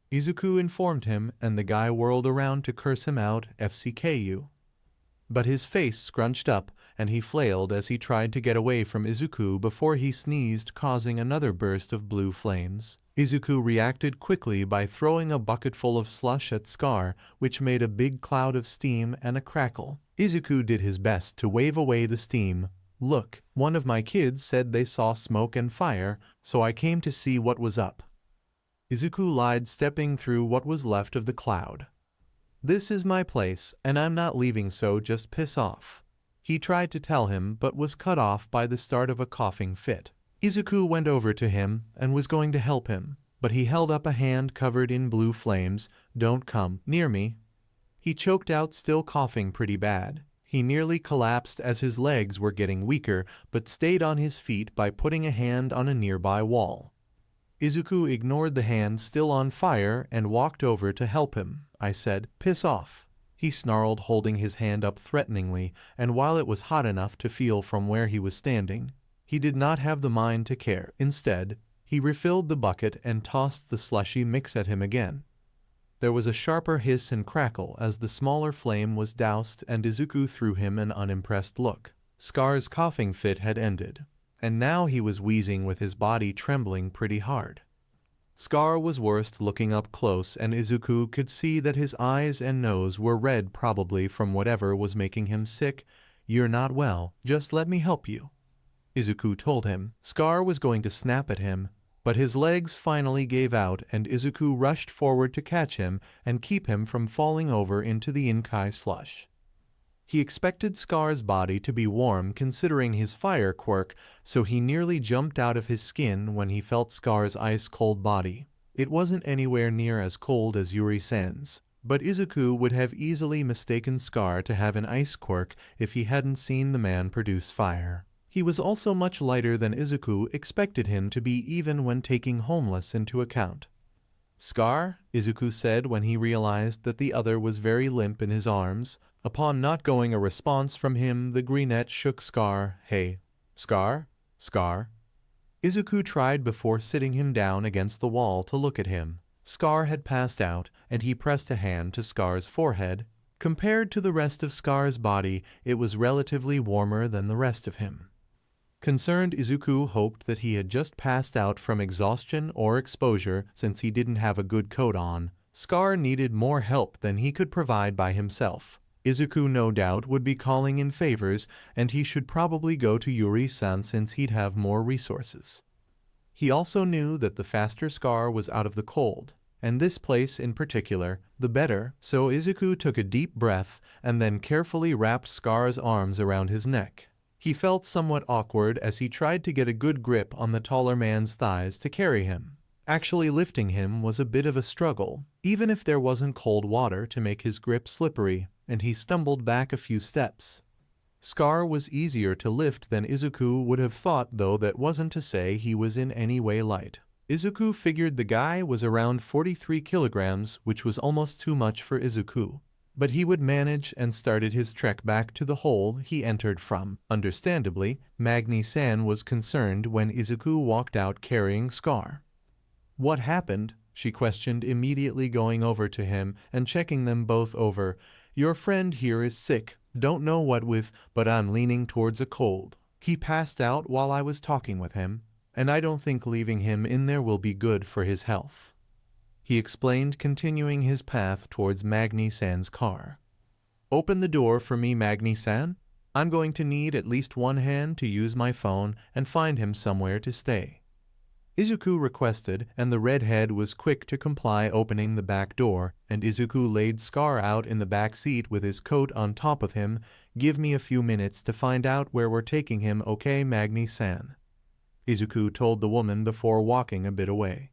Izuku informed him, and the guy whirled around to curse him out. "FCKU." But his face scrunched up, and he flailed as he tried to get away from Izuku before he sneezed, causing another burst of blue flames. Izuku reacted quickly by throwing a bucket full of slush at Scar, which made a big cloud of steam and a crackle. Izuku did his best to wave away the steam. "Look, one of my kids said they saw smoke and fire, so I came to see what was up," Izuku lied, stepping through what was left of the cloud. "This is my place, and I'm not leaving, so just piss off," he tried to tell him, but was cut off by the start of a coughing fit. Izuku went over to him and was going to help him, but he held up a hand covered in blue flames. "Don't come near me," he choked out, still coughing pretty bad. He nearly collapsed as his legs were getting weaker, but stayed on his feet by putting a hand on a nearby wall. Izuku ignored the hand still on fire and walked over to help him. "I said, piss off," he snarled, holding his hand up threateningly, and while it was hot enough to feel from where he was standing, he did not have the mind to care. Instead, he refilled the bucket and tossed the slushy mix at him again. There was a sharper hiss and crackle as the smaller flame was doused, and Izuku threw him an unimpressed look. Scar's coughing fit had ended, and now he was wheezing with his body trembling pretty hard. Scar was worst looking up close, and Izuku could see that his eyes and nose were red, probably from whatever was making him sick. "You're not well, just let me help you," Izuku told him. Scar was going to snap at him, but his legs finally gave out, and Izuku rushed forward to catch him and keep him from falling over into the Inkai slush. He expected Scar's body to be warm considering his fire quirk, so he nearly jumped out of his skin when he felt Scar's ice-cold body. It wasn't anywhere near as cold as Yuri-san's, but Izuku would have easily mistaken Scar to have an ice quirk if he hadn't seen the man produce fire. He was also much lighter than Izuku expected him to be, even when taking homeless into account. "Scar?" Izuku said when he realized that the other was very limp in his arms. Upon not going a response from him, the greenette shook Scar. "Hey, Scar? Scar?" Izuku tried before sitting him down against the wall to look at him. Scar had passed out, and he pressed a hand to Scar's forehead. Compared to the rest of Scar's body, it was relatively warmer than the rest of him. Concerned, Izuku hoped that he had just passed out from exhaustion or exposure since he didn't have a good coat on. Scar needed more help than he could provide by himself. Izuku no doubt would be calling in favors, and he should probably go to Yuri-san since he'd have more resources. He also knew that the faster Scar was out of the cold, and this place in particular, the better, so Izuku took a deep breath and then carefully wrapped Scar's arms around his neck. He felt somewhat awkward as he tried to get a good grip on the taller man's thighs to carry him. Actually lifting him was a bit of a struggle, even if there wasn't cold water to make his grip slippery, and he stumbled back a few steps. Scar was easier to lift than Izuku would have thought, though that wasn't to say he was in any way light. Izuku figured the guy was around 43 kilograms, which was almost too much for Izuku. But he would manage and started his trek back to the hole he entered from. Understandably, Magny-san was concerned when Izuku walked out carrying Scar. "What happened?" she questioned, immediately going over to him and checking them both over. "Your friend here is sick, don't know what with, but I'm leaning towards a cold. He passed out while I was talking with him, and I don't think leaving him in there will be good for his health," he explained, continuing his path towards Magny-san's car. "Open the door for me, Magny-san. I'm going to need at least one hand to use my phone and find him somewhere to stay," Izuku requested, and the redhead was quick to comply, opening the back door, and Izuku laid Scar out in the back seat with his coat on top of him. "Give me a few minutes to find out where we're taking him, okay, Magny-san?" Izuku told the woman before walking a bit away.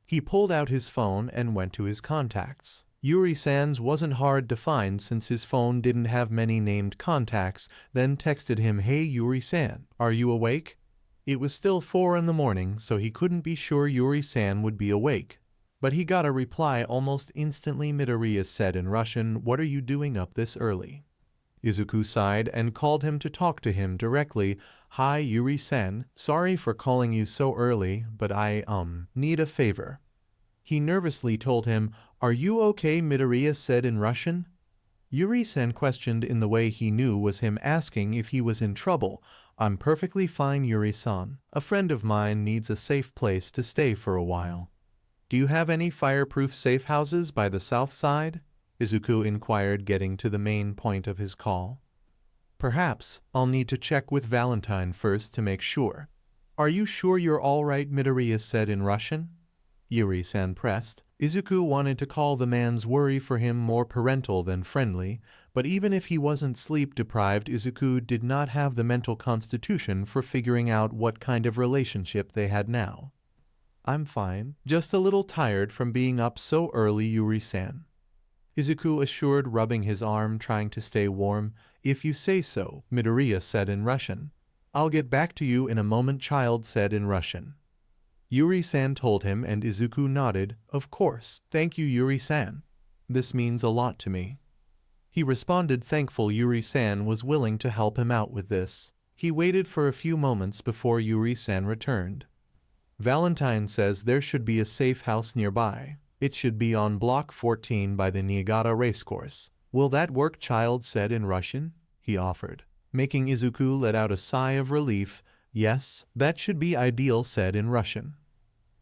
He pulled out his phone and went to his contacts. Yuri-san's wasn't hard to find since his phone didn't have many named contacts, then texted him, "Hey Yuri-san, are you awake?" It was still 4 in the morning, so he couldn't be sure Yuri-san would be awake. But he got a reply almost instantly. Midoriya said in Russian, "What are you doing up this early?" Izuku sighed and called him to talk to him directly. "Hi Yuri-san, sorry for calling you so early, but I need a favor." He nervously told him, "Are you okay?" Midoriya said in Russian. Yuri-san questioned in the way he knew was him asking if he was in trouble. "I'm perfectly fine, Yuri-san. A friend of mine needs a safe place to stay for a while." "Do you have any fireproof safe houses by the south side?" Izuku inquired, getting to the main point of his call. "Perhaps. I'll need to check with Valentine first to make sure." "Are you sure you're all right?" Midoriya said in Russian. Yuri-san pressed. Izuku wanted to call the man's worry for him more parental than friendly, but even if he wasn't sleep-deprived, Izuku did not have the mental constitution for figuring out what kind of relationship they had now. "I'm fine, just a little tired from being up so early, Yuri-san," Izuku assured, rubbing his arm, trying to stay warm. "If you say so," Midoriya said in Russian. "I'll get back to you in a moment," Child said in Russian. Yuri-san told him, and Izuku nodded. "Of course, thank you, Yuri-san. This means a lot to me," he responded, thankful Yuri-san was willing to help him out with this. He waited for a few moments before Yuri-san returned. "Valentine says there should be a safe house nearby. It should be on block 14 by the Niigata racecourse. Will that work?" Child said in Russian. He offered, making Izuku let out a sigh of relief. "Yes, that should be ideal," said in Russian.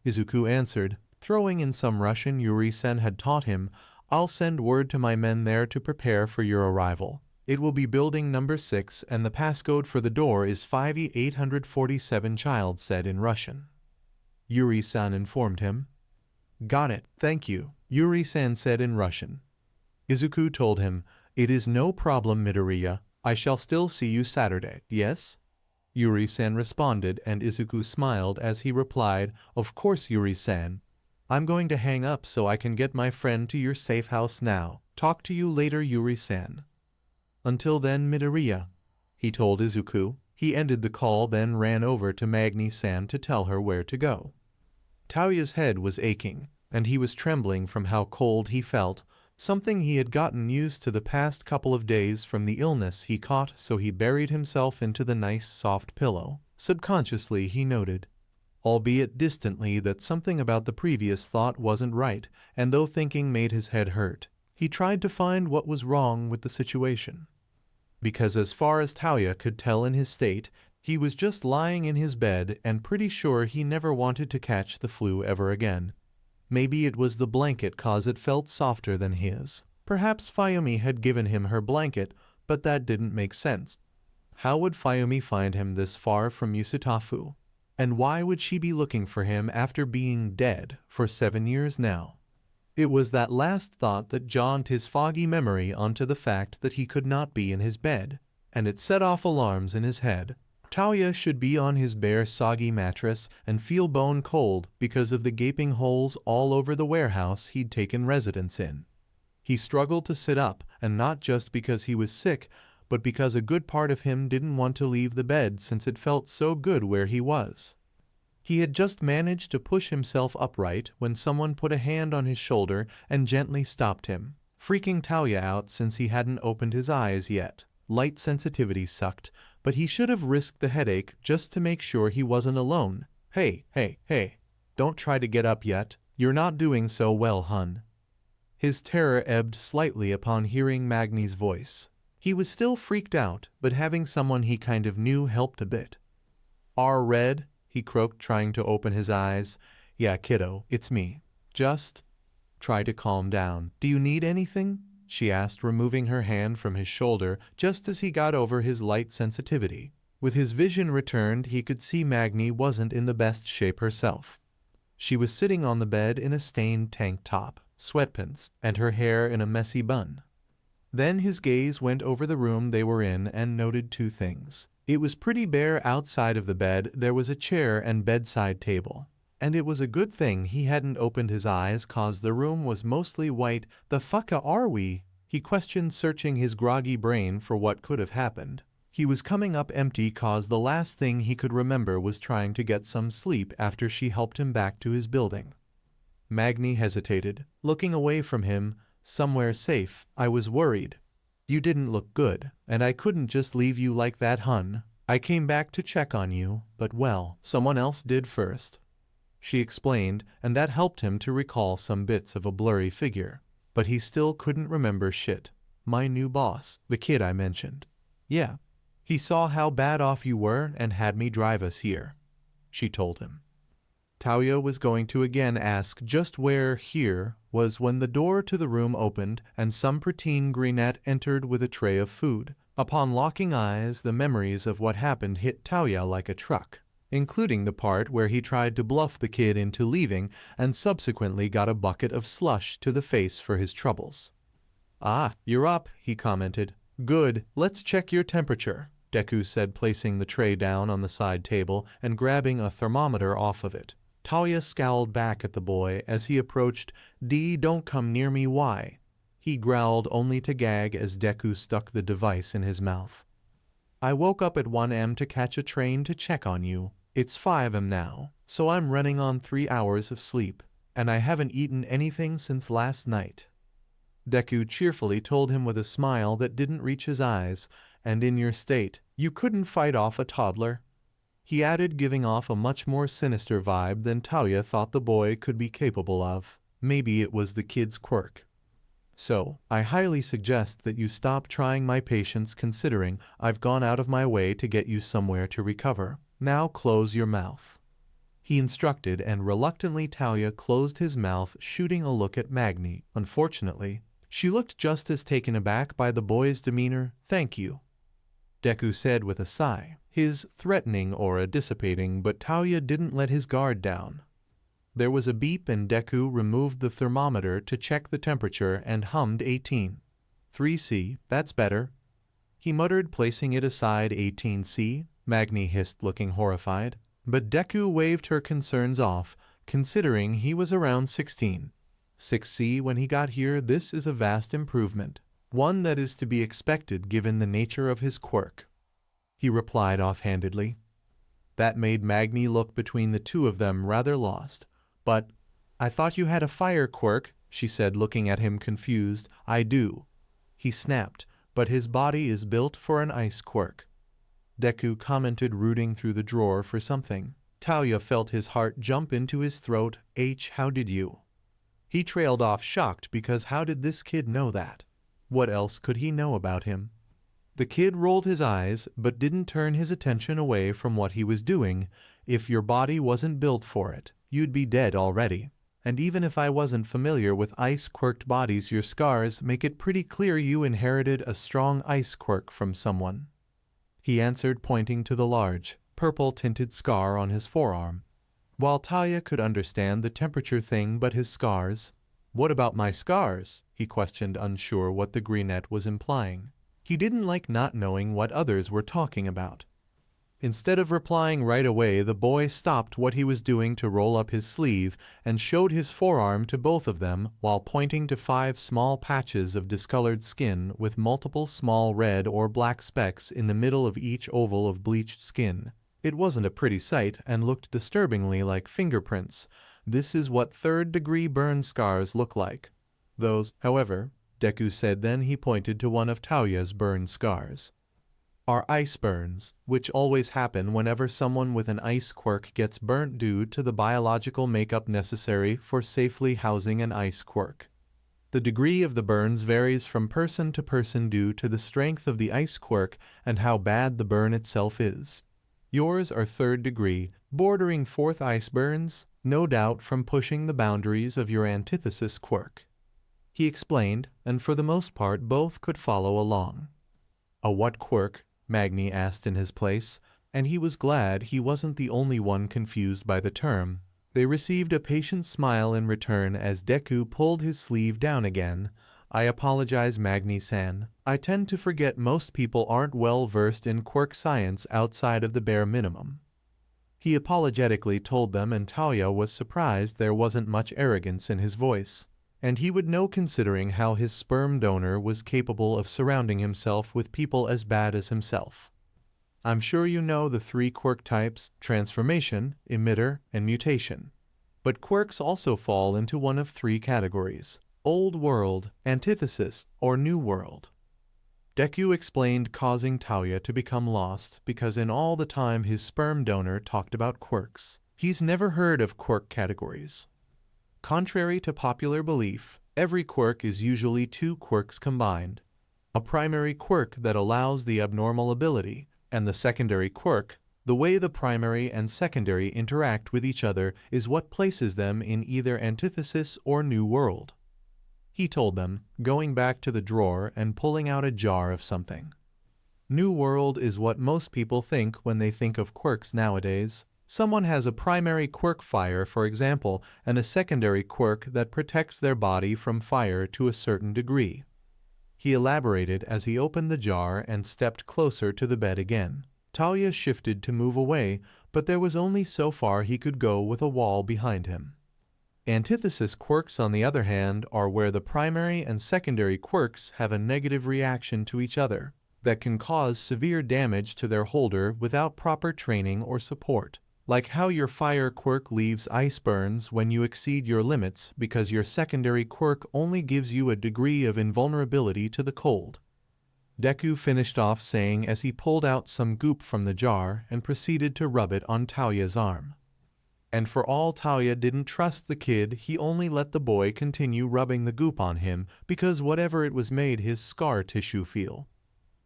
Izuku answered, throwing in some Russian Yuri-san had taught him. "I'll send word to my men there to prepare for your arrival. It will be building number 6 and the passcode for the door is 5E847, Child said in Russian. Yuri-san informed him. "Got it, thank you," Yuri-san said in Russian. Izuku told him, "It is no problem, Midoriya. I shall still see you Saturday, yes?" Yuri-san responded, and Izuku smiled as he replied, "Of course, Yuri-san. I'm going to hang up so I can get my friend to your safe house now. Talk to you later, Yuri-san." "Until then, Midoriya," he told Izuku. He ended the call, then ran over to Magny-san to tell her where to go. Taoya's head was aching, and he was trembling from how cold he felt, something he had gotten used to the past couple of days from the illness he caught, so he buried himself into the nice soft pillow. Subconsciously he noted, albeit distantly, that something about the previous thought wasn't right, and though thinking made his head hurt, he tried to find what was wrong with the situation. Because as far as Tauya could tell in his state, he was just lying in his bed and pretty sure he never wanted to catch the flu ever again. Maybe it was the blanket cause it felt softer than his. Perhaps Fayumi had given him her blanket, but that didn't make sense. How would Fayumi find him this far from Yusutafu? And why would she be looking for him after being dead for 7 years now? It was that last thought that jogged his foggy memory onto the fact that he could not be in his bed, and it set off alarms in his head. Tauya should be on his bare, soggy mattress and feel bone cold because of the gaping holes all over the warehouse he'd taken residence in. He struggled to sit up, and not just because he was sick, but because a good part of him didn't want to leave the bed since it felt so good where he was. He had just managed to push himself upright when someone put a hand on his shoulder and gently stopped him, freaking Tauya out since he hadn't opened his eyes yet. Light sensitivity sucked, but he should have risked the headache just to make sure he wasn't alone. Hey, don't try to get up yet. You're not doing so well, hun. His terror ebbed slightly upon hearing Magny's voice. He was still freaked out, but having someone he kind of knew helped a bit. Red, he croaked, trying to open his eyes. Yeah, kiddo, it's me. Just try to calm down. Do you need anything? She asked, removing her hand from his shoulder just as he got over his light sensitivity. With his vision returned, he could see Magny wasn't in the best shape herself. She was sitting on the bed in a stained tank top, sweatpants, and her hair in a messy bun. Then his gaze went over the room they were in and noted 2 things. It was pretty bare outside of the bed. There was a chair and bedside table. And it was a good thing he hadn't opened his eyes, cause the room was mostly white. The fucka are we? He questioned, searching his groggy brain for what could have happened. He was coming up empty, cause the last thing he could remember was trying to get some sleep after she helped him back to his building. Magny hesitated, looking away from him. Somewhere safe. I was worried. You didn't look good, and I couldn't just leave you like that, hun. I came back to check on you, but well, someone else did first. She explained, and that helped him to recall some bits of a blurry figure. But he still couldn't remember shit. My new boss, the kid I mentioned. Yeah. He saw how bad off you were and had me drive us here, she told him. Tauya was going to again ask just where here was when the door to the room opened and some preteen greenette entered with a tray of food. Upon locking eyes, the memories of what happened hit Tauya like a truck, including the part where he tried to bluff the kid into leaving and subsequently got a bucket of slush to the face for his troubles. Ah, you're up, he commented. Good, let's check your temperature, Deku said, placing the tray down on the side table and grabbing a thermometer off of it. Tauya scowled back at the boy as he approached. Don't come near me, why? He growled, only to gag as Deku stuck the device in his mouth. I woke up at 1 am to catch a train to check on you. It's 5 am now, so I'm running on 3 hours of sleep, and I haven't eaten anything since last night. Deku cheerfully told him with a smile that didn't reach his eyes, and in your state, you couldn't fight off a toddler. He added, giving off a much more sinister vibe than Tauya thought the boy could be capable of. Maybe it was the kid's quirk. So, I highly suggest that you stop trying my patience, considering I've gone out of my way to get you somewhere to recover. Now close your mouth, he instructed, and reluctantly Tauya closed his mouth, shooting a look at Magny. Unfortunately, she looked just as taken aback by the boy's demeanor. Thank you, Deku said with a sigh, his threatening aura dissipating, but Tauya didn't let his guard down. There was a beep and Deku removed the thermometer to check the temperature and hummed 18. 3C, that's better, he muttered, placing it aside. 18C, Magny hissed, looking horrified. But Deku waved her concerns off, considering he was around 16. 6C when he got here. This is a vast improvement, one that is to be expected given the nature of his quirk, he replied offhandedly. That made Magny look between the two of them, rather lost. But, I thought you had a fire quirk, she said, looking at him confused. I do, he snapped, but his body is built for an ice quirk, Deku commented, rooting through the drawer for something. Talia felt his heart jump into his throat. How did you? He trailed off shocked because how did this kid know that? What else could he know about him? The kid rolled his eyes but didn't turn his attention away from what he was doing. If your body wasn't built for it, you'd be dead already. And even if I wasn't familiar with ice-quirked bodies, your scars make it pretty clear you inherited a strong ice quirk from someone. He answered, pointing to the large, purple-tinted scar on his forearm. While Talia could understand the temperature thing but his scars. What about my scars? He questioned, unsure what the greenette was implying. He didn't like not knowing what others were talking about. Instead of replying right away, the boy stopped what he was doing to roll up his sleeve and showed his forearm to both of them while pointing to 5 small patches of discolored skin with multiple small red or black specks in the middle of each oval of bleached skin. It wasn't a pretty sight and looked disturbingly like fingerprints. This is what third-degree burn scars look like. Those, however, Deku said, then he pointed to one of Talia's burn scars, are ice burns, which always happen whenever someone with an ice quirk gets burnt due to the biological makeup necessary for safely housing an ice quirk. The degree of the burns varies from person to person due to the strength of the ice quirk and how bad the burn itself is. Yours are 3rd degree, bordering 4th ice burns, no doubt from pushing the boundaries of your antithesis quirk. He explained, and for the most part both could follow along. A what quirk? Magny asked in his place, and he was glad he wasn't the only one confused by the term. They received a patient smile in return as Deku pulled his sleeve down again. I apologize, Magny-san. I tend to forget most people aren't well versed in quirk science outside of the bare minimum. He apologetically told them, and Talia was surprised there wasn't much arrogance in his voice. And he would know, considering how his sperm donor was capable of surrounding himself with people as bad as himself. I'm sure you know the 3 quirk types: transformation, emitter, and mutation. But quirks also fall into one of 3 categories: old world, antithesis, or new world. Deku explained, causing Talia to become lost because in all the time his sperm donor talked about quirks, he's never heard of quirk categories. Contrary to popular belief, every quirk is usually 2 quirks combined. A primary quirk that allows the abnormal ability, and the secondary quirk. The way the primary and secondary interact with each other is what places them in either antithesis or new world. He told them, going back to the drawer and pulling out a jar of something. New world is what most people think when they think of quirks nowadays. Someone has a primary quirk, fire for example, and a secondary quirk that protects their body from fire to a certain degree. He elaborated as he opened the jar and stepped closer to the bed again. Talia shifted to move away, but there was only so far he could go with a wall behind him. Antithesis quirks, on the other hand, are where the primary and secondary quirks have a negative reaction to each other that can cause severe damage to their holder without proper training or support. Like how your fire quirk leaves ice burns when you exceed your limits because your secondary quirk only gives you a degree of invulnerability to the cold. Deku finished off saying as he pulled out some goop from the jar and proceeded to rub it on Talia's arm. And for all Talia didn't trust the kid, he only let the boy continue rubbing the goop on him because whatever it was made his scar tissue feel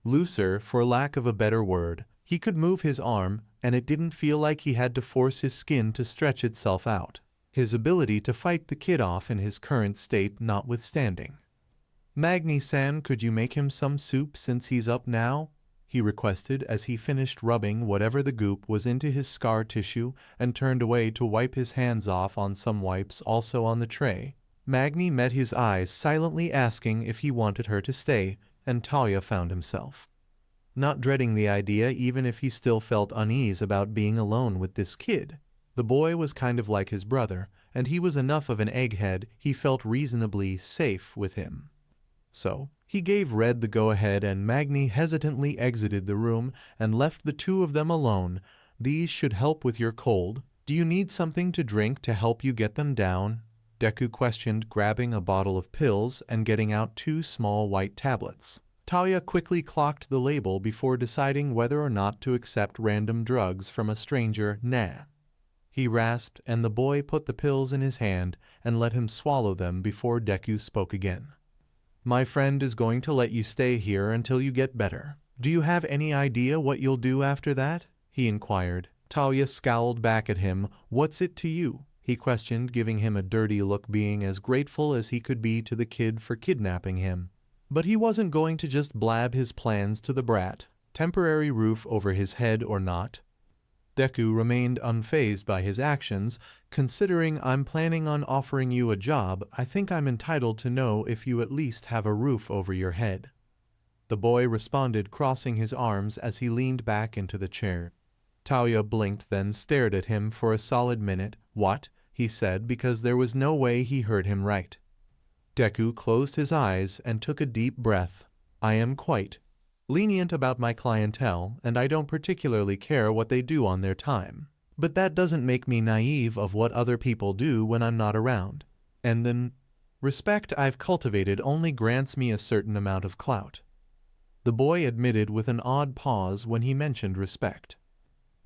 looser, for lack of a better word. He could move his arm, and it didn't feel like he had to force his skin to stretch itself out, his ability to fight the kid off in his current state notwithstanding. Magny-san, could you make him some soup since he's up now? He requested as he finished rubbing whatever the goop was into his scar tissue and turned away to wipe his hands off on some wipes also on the tray. Magny met his eyes, silently asking if he wanted her to stay, and Talia found himself not dreading the idea, even if he still felt unease about being alone with this kid. The boy was kind of like his brother, and he was enough of an egghead he felt reasonably safe with him. So, he gave Red the go-ahead, and Magny hesitantly exited the room and left the 2 of them alone. These should help with your cold. Do you need something to drink to help you get them down? Deku questioned, grabbing a bottle of pills and getting out 2 small white tablets. Talia quickly clocked the label before deciding whether or not to accept random drugs from a stranger. Nah. he rasped, and the boy put the pills in his hand and let him swallow them before Deku spoke again. My friend is going to let you stay here until you get better. Do you have any idea what you'll do after that? He inquired. Tauya scowled back at him. What's it to you? He questioned, giving him a dirty look, being as grateful as he could be to the kid for kidnapping him. But he wasn't going to just blab his plans to the brat. Temporary roof over his head or not. Deku remained unfazed by his actions. Considering I'm planning on offering you a job, I think I'm entitled to know if you at least have a roof over your head. The boy responded, crossing his arms as he leaned back into the chair. Tauya blinked, then stared at him for a solid minute. What? He said, because there was no way he heard him right. Deku closed his eyes and took a deep breath. I am quite lenient about my clientele, and I don't particularly care what they do on their time. But that doesn't make me naive of what other people do when I'm not around. And then, respect I've cultivated only grants me a certain amount of clout. The boy admitted with an odd pause when he mentioned respect.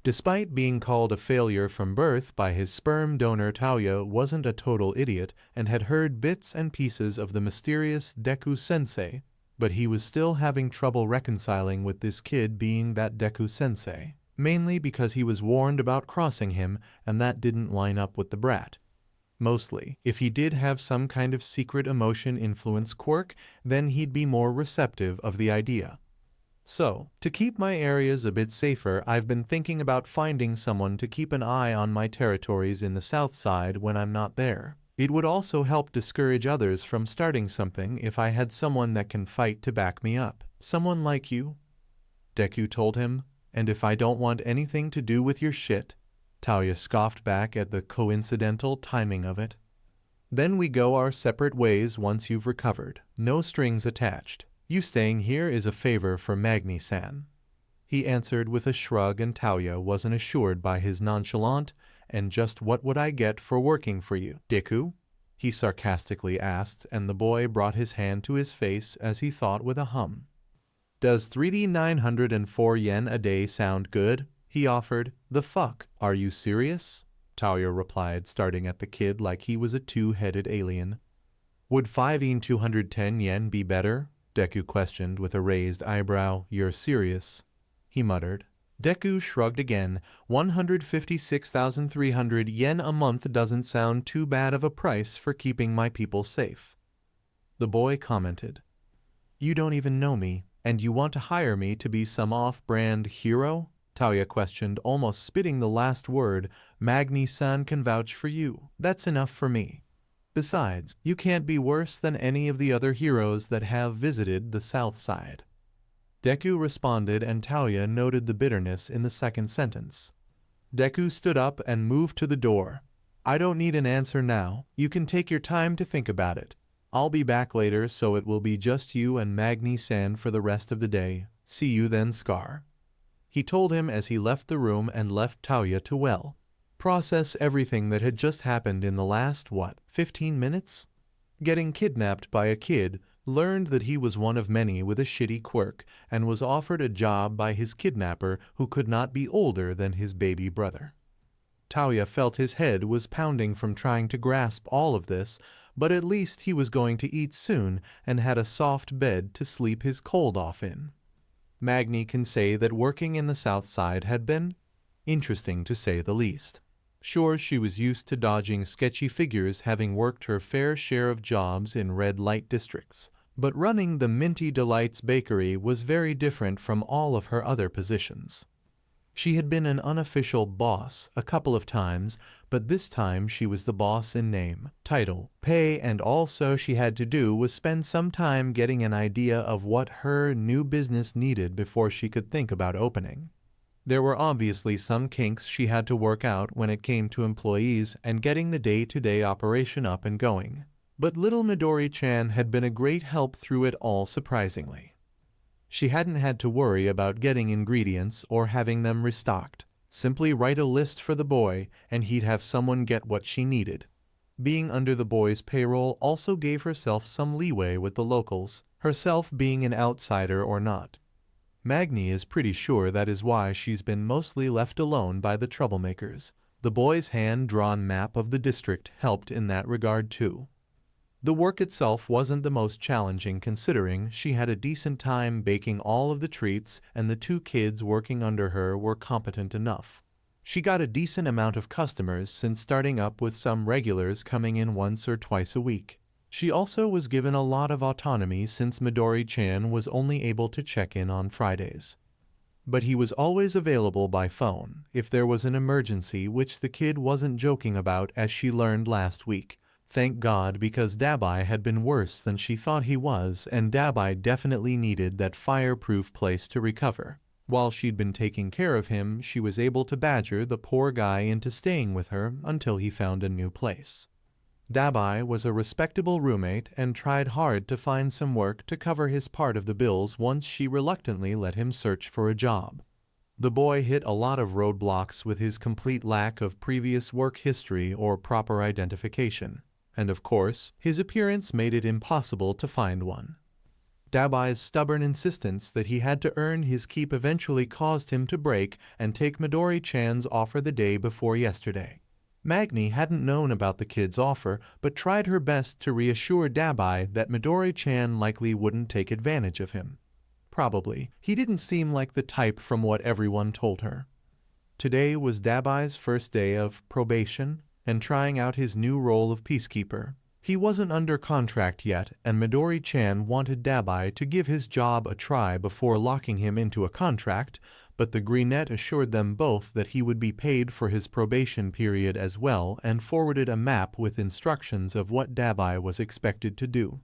Despite being called a failure from birth by his sperm donor, Tauya wasn't a total idiot and had heard bits and pieces of the mysterious Deku-Sensei, but he was still having trouble reconciling with this kid being that Deku-Sensei, mainly because he was warned about crossing him and that didn't line up with the brat. Mostly, if he did have some kind of secret emotion influence quirk, then he'd be more receptive of the idea. So, to keep my areas a bit safer, I've been thinking about finding someone to keep an eye on my territories in the south side when I'm not there. It would also help discourage others from starting something if I had someone that can fight to back me up. Someone like you, Deku told him, and if I don't want anything to do with your shit. Tauya scoffed back at the coincidental timing of it. Then we go our separate ways once you've recovered. No strings attached. You staying here is a favor for Magny-san. He answered with a shrug, and Tauya wasn't assured by his nonchalant, and just what would I get for working for you, Deku? He sarcastically asked, and the boy brought his hand to his face as he thought with a hum. Does 3D 904 yen a day sound good? He offered. The fuck? Are you serious? Tauya replied, starting at the kid like he was a two-headed alien. Would 5 210 yen be better? Deku questioned with a raised eyebrow. You're serious? He muttered. Deku shrugged again. 156,300 yen a month doesn't sound too bad of a price for keeping my people safe. The boy commented. You don't even know me, and you want to hire me to be some off-brand hero? Tauya questioned, almost spitting the last word. Magny-san can vouch for you. That's enough for me. Besides, you can't be worse than any of the other heroes that have visited the south side. Deku responded, and Tauya noted the bitterness in the second sentence. Deku stood up and moved to the door. I don't need an answer now. You can take your time to think about it. I'll be back later, so it will be just you and Magny-san for the rest of the day. See you then, Scar. He told him as he left the room and left Tauya to process everything that had just happened in the last, 15 minutes? Getting kidnapped by a kid, learned that he was one of many with a shitty quirk, and was offered a job by his kidnapper who could not be older than his baby brother. Tauya felt his head was pounding from trying to grasp all of this, but at least he was going to eat soon and had a soft bed to sleep his cold off in. Magny can say that working in the south side had been interesting to say the least. Sure, she was used to dodging sketchy figures, having worked her fair share of jobs in red light districts, but running the Minty Delights bakery was very different from all of her other positions. She had been an unofficial boss a couple of times, but this time she was the boss in name, title, pay, and also she had to do was spend some time getting an idea of what her new business needed before she could think about opening. There were obviously some kinks she had to work out when it came to employees and getting the day-to-day operation up and going. But little Midori-chan had been a great help through it all, surprisingly. She hadn't had to worry about getting ingredients or having them restocked. Simply write a list for the boy and he'd have someone get what she needed. Being under the boy's payroll also gave herself some leeway with the locals, herself being an outsider or not. Magny is pretty sure that is why she's been mostly left alone by the troublemakers. The boy's hand-drawn map of the district helped in that regard too. The work itself wasn't the most challenging considering she had a decent time baking all of the treats and the 2 kids working under her were competent enough. She got a decent amount of customers since starting up with some regulars coming in once or twice a week. She also was given a lot of autonomy since Midori-chan was only able to check in on Fridays. But he was always available by phone if there was an emergency, which the kid wasn't joking about as she learned last week. Thank God, because Dabi had been worse than she thought he was and Dabi definitely needed that fireproof place to recover. While she'd been taking care of him, she was able to badger the poor guy into staying with her until he found a new place. Dabi was a respectable roommate and tried hard to find some work to cover his part of the bills once she reluctantly let him search for a job. The boy hit a lot of roadblocks with his complete lack of previous work history or proper identification, and of course, his appearance made it impossible to find one. Dabi's stubborn insistence that he had to earn his keep eventually caused him to break and take Midori-chan's offer the day before yesterday. Magny hadn't known about the kid's offer, but tried her best to reassure Dabi that Midori-chan likely wouldn't take advantage of him. Probably. He didn't seem like the type from what everyone told her. Today was Dabi's first day of probation and trying out his new role of peacekeeper. He wasn't under contract yet, and Midori-chan wanted Dabi to give his job a try before locking him into a contract, but the Greenette assured them both that he would be paid for his probation period as well and forwarded a map with instructions of what Dabi was expected to do.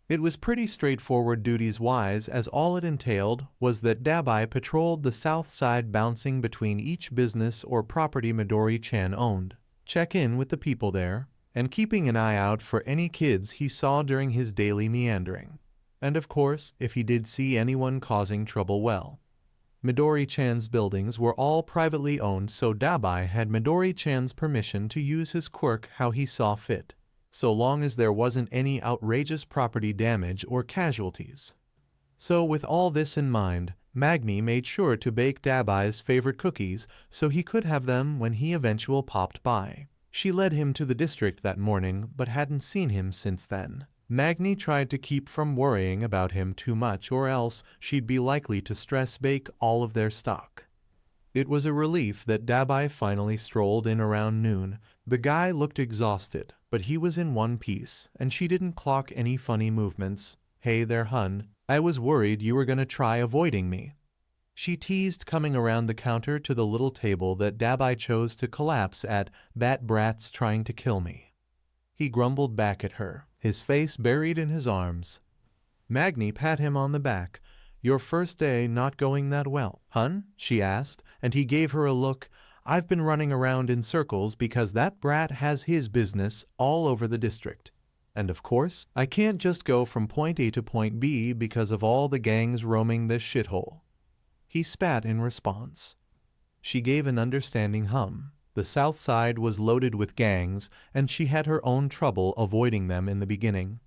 It was pretty straightforward duties-wise, as all it entailed was that Dabi patrolled the south side, bouncing between each business or property Midori-chan owned, check in with the people there, and keeping an eye out for any kids he saw during his daily meandering. And of course, if he did see anyone causing trouble, well. Midori-chan's buildings were all privately owned, so Dabi had Midori-chan's permission to use his quirk how he saw fit, so long as there wasn't any outrageous property damage or casualties. So with all this in mind, Magny made sure to bake Dabi's favorite cookies so he could have them when he eventually popped by. She led him to the district that morning but hadn't seen him since then. Magny tried to keep from worrying about him too much, or else she'd be likely to stress bake all of their stock. It was a relief that Dabi finally strolled in around noon. The guy looked exhausted, but he was in one piece, and she didn't clock any funny movements. "Hey there, hun. I was worried you were gonna try avoiding me," she teased, coming around the counter to the little table that Dabi chose to collapse at. "Bat brat's trying to kill me," he grumbled back at her, his face buried in his arms. Magny pat him on the back. "Your first day not going that well, hun?" she asked, and he gave her a look. "I've been running around in circles because that brat has his business all over the district. And of course, I can't just go from point A to point B because of all the gangs roaming this shithole." He spat in response. She gave an understanding hum. The south side was loaded with gangs, and she had her own trouble avoiding them in the beginning.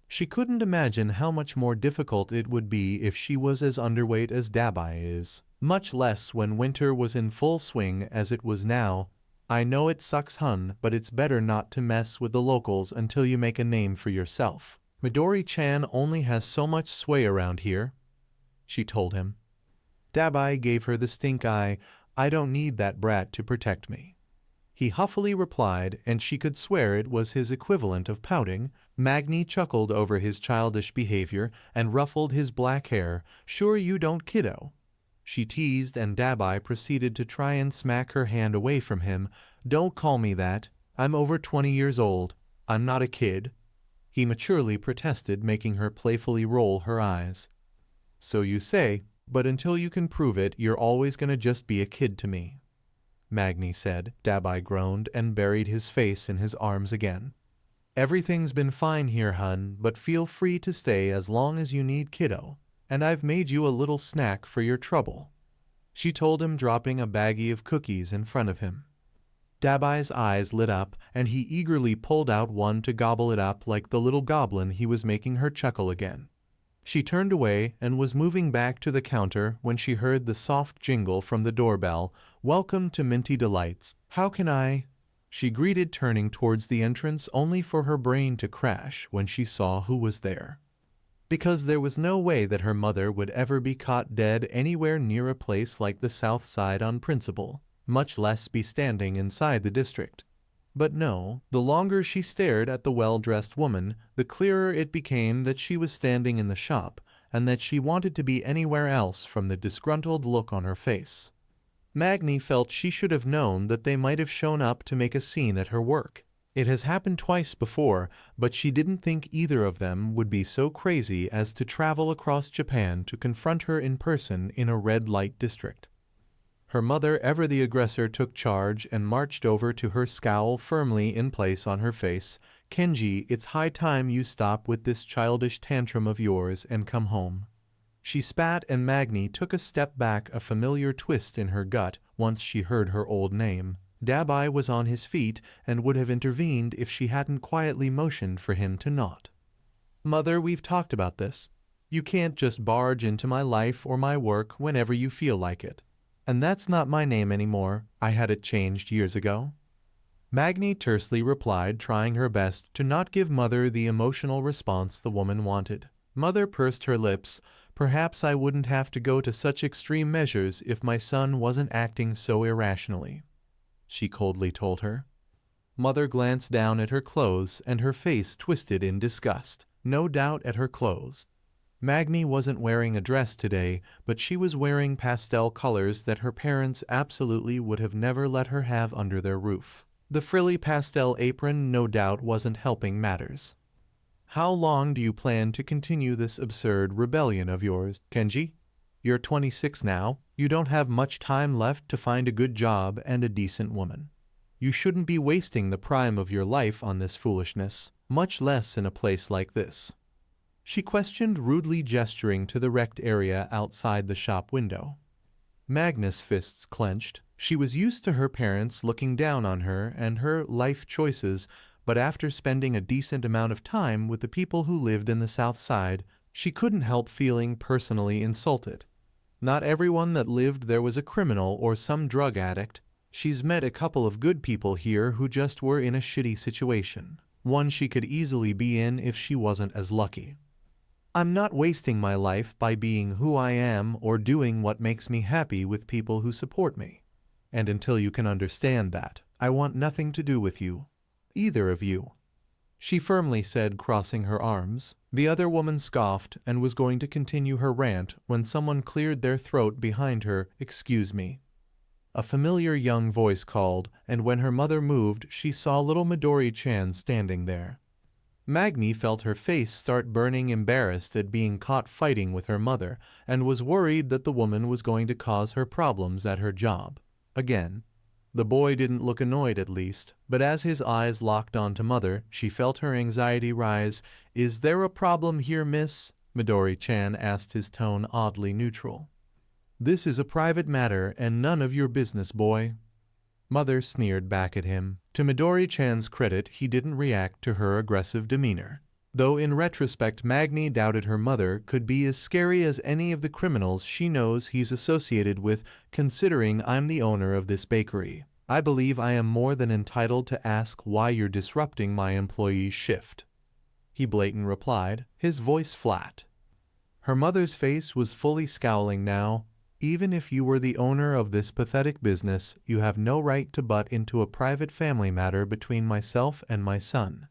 She couldn't imagine how much more difficult it would be if she was as underweight as Dabi is, much less when winter was in full swing as it was now. "I know it sucks, hun, but it's better not to mess with the locals until you make a name for yourself. Midori-chan only has so much sway around here," she told him. Dabi gave her the stink eye. "I don't need that brat to protect me," he huffily replied, and she could swear it was his equivalent of pouting. Magny chuckled over his childish behavior and ruffled his black hair. "Sure you don't, kiddo," she teased, and Dabi proceeded to try and smack her hand away from him. "Don't call me that. I'm over 20 years old. I'm not a kid," he maturely protested, making her playfully roll her eyes. "So you say, but until you can prove it, you're always gonna just be a kid to me," Magny said. Dabi groaned and buried his face in his arms again. "Everything's been fine here, hun, but feel free to stay as long as you need, kiddo. And I've made you a little snack for your trouble," she told him, dropping a baggie of cookies in front of him. Dabi's eyes lit up, and he eagerly pulled out one to gobble it up like the little goblin he was, making her chuckle again. She turned away and was moving back to the counter when she heard the soft jingle from the doorbell. "Welcome to Minty Delights. How can I?" She greeted, turning towards the entrance only for her brain to crash when she saw who was there. Because there was no way that her mother would ever be caught dead anywhere near a place like the South Side on principle, much less be standing inside the district. But no, the longer she stared at the well-dressed woman, the clearer it became that she was standing in the shop, and that she wanted to be anywhere else from the disgruntled look on her face. Magny felt she should have known that they might have shown up to make a scene at her work. It has happened twice before, but she didn't think either of them would be so crazy as to travel across Japan to confront her in person in a red light district. Her mother, ever the aggressor, took charge and marched over to her, scowl firmly in place on her face. "Kenji, it's high time you stop with this childish tantrum of yours and come home." She spat, and Magny took a step back, a familiar twist in her gut once she heard her old name. Dabi was on his feet and would have intervened if she hadn't quietly motioned for him to not. "Mother, we've talked about this. You can't just barge into my life or my work whenever you feel like it. And that's not my name anymore. I had it changed years ago." Magny tersely replied, trying her best to not give Mother the emotional response the woman wanted. Mother pursed her lips. "Perhaps I wouldn't have to go to such extreme measures if my son wasn't acting so irrationally," she coldly told her. Mother glanced down at her clothes, and her face twisted in disgust. No doubt at her clothes. Magny wasn't wearing a dress today, but she was wearing pastel colors that her parents absolutely would have never let her have under their roof. The frilly pastel apron no doubt wasn't helping matters. "How long do you plan to continue this absurd rebellion of yours, Kenji? You're 26 now. You don't have much time left to find a good job and a decent woman. You shouldn't be wasting the prime of your life on this foolishness, much less in a place like this," she questioned, rudely gesturing to the wrecked area outside the shop window. Magna's fists clenched. She was used to her parents looking down on her and her life choices, but after spending a decent amount of time with the people who lived in the South Side, she couldn't help feeling personally insulted. Not everyone that lived there was a criminal or some drug addict. She's met a couple of good people here who just were in a shitty situation, one she could easily be in if she wasn't as lucky. "I'm not wasting my life by being who I am or doing what makes me happy with people who support me. And until you can understand that, I want nothing to do with you. Either of you," she firmly said, crossing her arms. The other woman scoffed and was going to continue her rant when someone cleared their throat behind her. "Excuse me." A familiar young voice called, and when her mother moved, she saw little Midoriya-chan standing there. Magny felt her face start burning, embarrassed at being caught fighting with her mother, and was worried that the woman was going to cause her problems at her job. Again. The boy didn't look annoyed, at least, but as his eyes locked onto Mother, she felt her anxiety rise. "Is there a problem here, miss?" Midoriya-chan asked, his tone oddly neutral. "This is a private matter and none of your business, boy." Mother sneered back at him. To Midoriya-chan's credit, he didn't react to her aggressive demeanor. Though in retrospect, Magny doubted her mother could be as scary as any of the criminals she knows he's associated with. "Considering I'm the owner of this bakery, I believe I am more than entitled to ask why you're disrupting my employee's shift," he blatantly replied, his voice flat. Her mother's face was fully scowling now. "Even if you were the owner of this pathetic business, you have no right to butt into a private family matter between myself and my son,"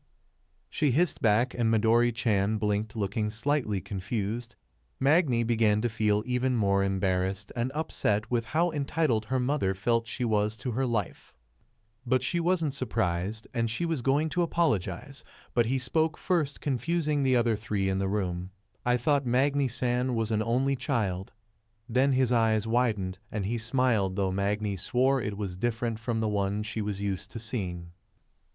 she hissed back, and Midoriya-chan blinked, looking slightly confused. Magny began to feel even more embarrassed and upset with how entitled her mother felt she was to her life. But she wasn't surprised, and she was going to apologize, but he spoke first, confusing the other three in the room. "I thought Magny-san was an only child." Then his eyes widened, and he smiled, though Magny swore it was different from the one she was used to seeing.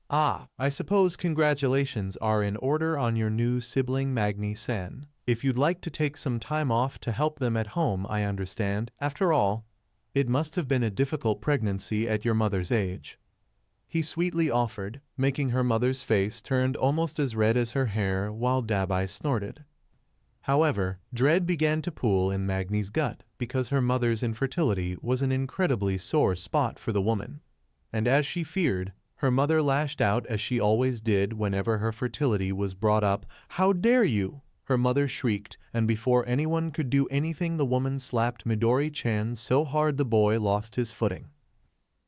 "Ah, I suppose congratulations are in order on your new sibling Magny-san. If you'd like to take some time off to help them at home, I understand. After all, it must have been a difficult pregnancy at your mother's age," he sweetly offered, making her mother's face turn almost as red as her hair while Dabi snorted. However, dread began to pool in Magny's gut because her mother's infertility was an incredibly sore spot for the woman. And as she feared, her mother lashed out as she always did whenever her fertility was brought up. "How dare you!" her mother shrieked, and before anyone could do anything the woman slapped Midori-chan so hard the boy lost his footing.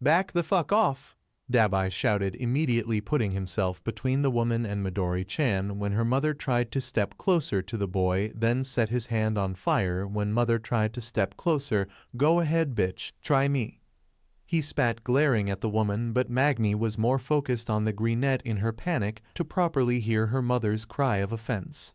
"Back the fuck off!" Dabi shouted, immediately putting himself between the woman and Midori-chan when her mother tried to step closer to the boy, then set his hand on fire when mother tried to step closer. "Go ahead, bitch, try me." He spat, glaring at the woman, but Magny was more focused on the greenette in her panic to properly hear her mother's cry of offense.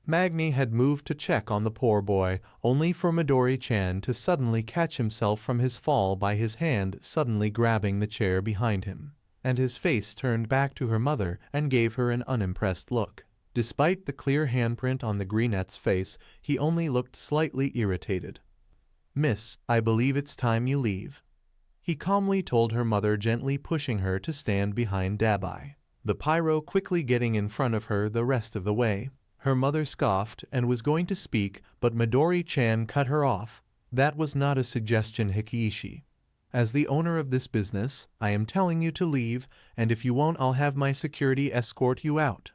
Magny had moved to check on the poor boy, only for Midori-chan to suddenly catch himself from his fall by his hand suddenly grabbing the chair behind him, and his face turned back to her mother and gave her an unimpressed look. Despite the clear handprint on the greenette's face, he only looked slightly irritated. "Miss, I believe it's time you leave," he calmly told her mother, gently pushing her to stand behind Dabi, the pyro quickly getting in front of her the rest of the way. Her mother scoffed and was going to speak, but Midori-chan cut her off. "That was not a suggestion, Hikiishi. As the owner of this business, I am telling you to leave, and if you won't, I'll have my security escort you out,"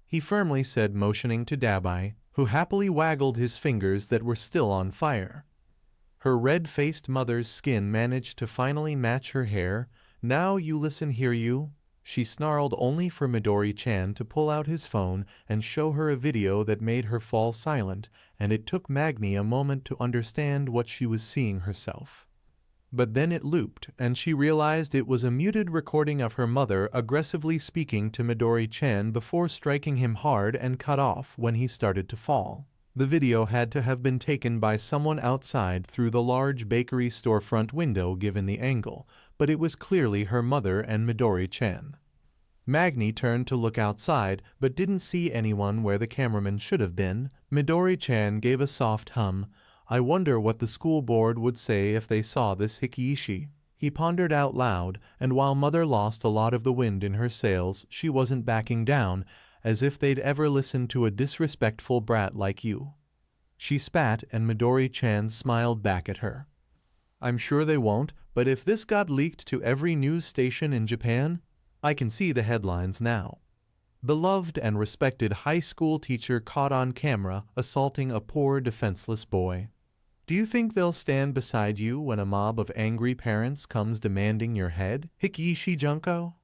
he firmly said, motioning to Dabi, who happily waggled his fingers that were still on fire. Her red-faced mother's skin managed to finally match her hair. "Now you listen here, you," she snarled, only for Midori-chan to pull out his phone and show her a video that made her fall silent, and it took Magny a moment to understand what she was seeing herself. But then it looped, and she realized it was a muted recording of her mother aggressively speaking to Midori-chan before striking him hard and cut off when he started to fall. The video had to have been taken by someone outside through the large bakery storefront window given the angle, but it was clearly her mother and Midori-chan. Magny turned to look outside, but didn't see anyone where the cameraman should have been. Midori-chan gave a soft hum. "I wonder what the school board would say if they saw this, Hikiishi," he pondered out loud, and while mother lost a lot of the wind in her sails, she wasn't backing down, as if they'd ever listen to a disrespectful brat like you. She spat, and Midori-chan smiled back at her. "I'm sure they won't, but if this got leaked to every news station in Japan, I can see the headlines now. Beloved and respected high school teacher caught on camera assaulting a poor defenseless boy. Do you think they'll stand beside you when a mob of angry parents comes demanding your head, Hikiishi Junko?"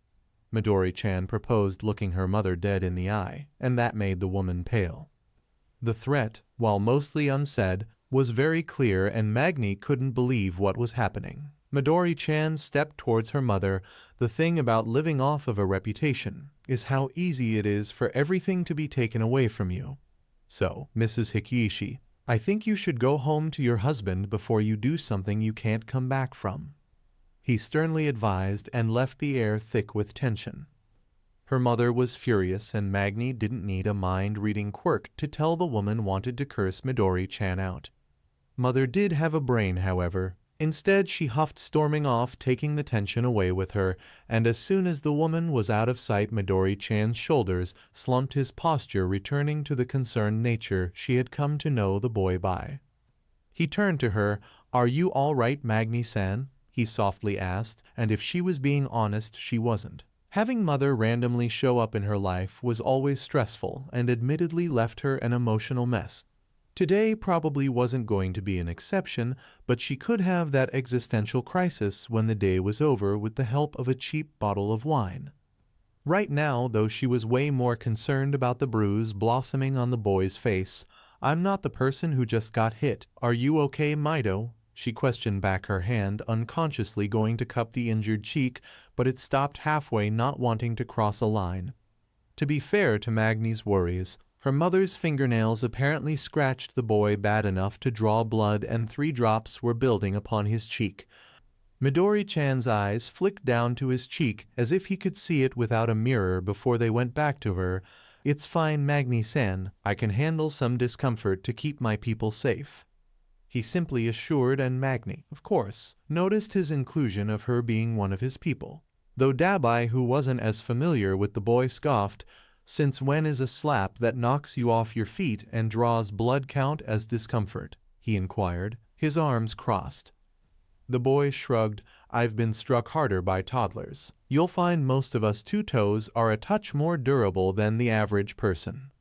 Midori-chan proposed, looking her mother dead in the eye, and that made the woman pale. The threat, while mostly unsaid, was very clear, and Magny couldn't believe what was happening. Midori-chan stepped towards her mother. "The thing about living off of a reputation is how easy it is for everything to be taken away from you. So, Mrs. Hikiishi, I think you should go home to your husband before you do something you can't come back from," he sternly advised, and left the air thick with tension. Her mother was furious, and Magny didn't need a mind-reading quirk to tell the woman wanted to curse Midori-chan out. Mother did have a brain, however. Instead, she huffed, storming off, taking the tension away with her, and as soon as the woman was out of sight, Midori-chan's shoulders slumped, his posture returning to the concerned nature she had come to know the boy by. He turned to her. "Are you all right, Magny-san?" he softly asked, and if she was being honest, she wasn't. Having mother randomly show up in her life was always stressful and admittedly left her an emotional mess. Today probably wasn't going to be an exception, but she could have that existential crisis when the day was over with the help of a cheap bottle of wine. Right now, though, she was way more concerned about the bruise blossoming on the boy's face. "I'm not the person who just got hit. Are you okay, Mido?" she questioned back, her hand unconsciously going to cup the injured cheek, but it stopped halfway, not wanting to cross a line. To be fair to Magny's worries, her mother's fingernails apparently scratched the boy bad enough to draw blood, and 3 drops were building upon his cheek. Midori-chan's eyes flicked down to his cheek as if he could see it without a mirror before they went back to her. "It's fine, Magny-san. I can handle some discomfort to keep my people safe," he simply assured, and Magny, of course, noticed his inclusion of her being one of his people. Though Dabi, who wasn't as familiar with the boy, scoffed. Since when is a slap that knocks you off your feet and draws blood count as discomfort? He inquired, his arms crossed. The boy shrugged. I've been struck harder by toddlers. You'll find most of us two-toes are a touch more durable than the average person.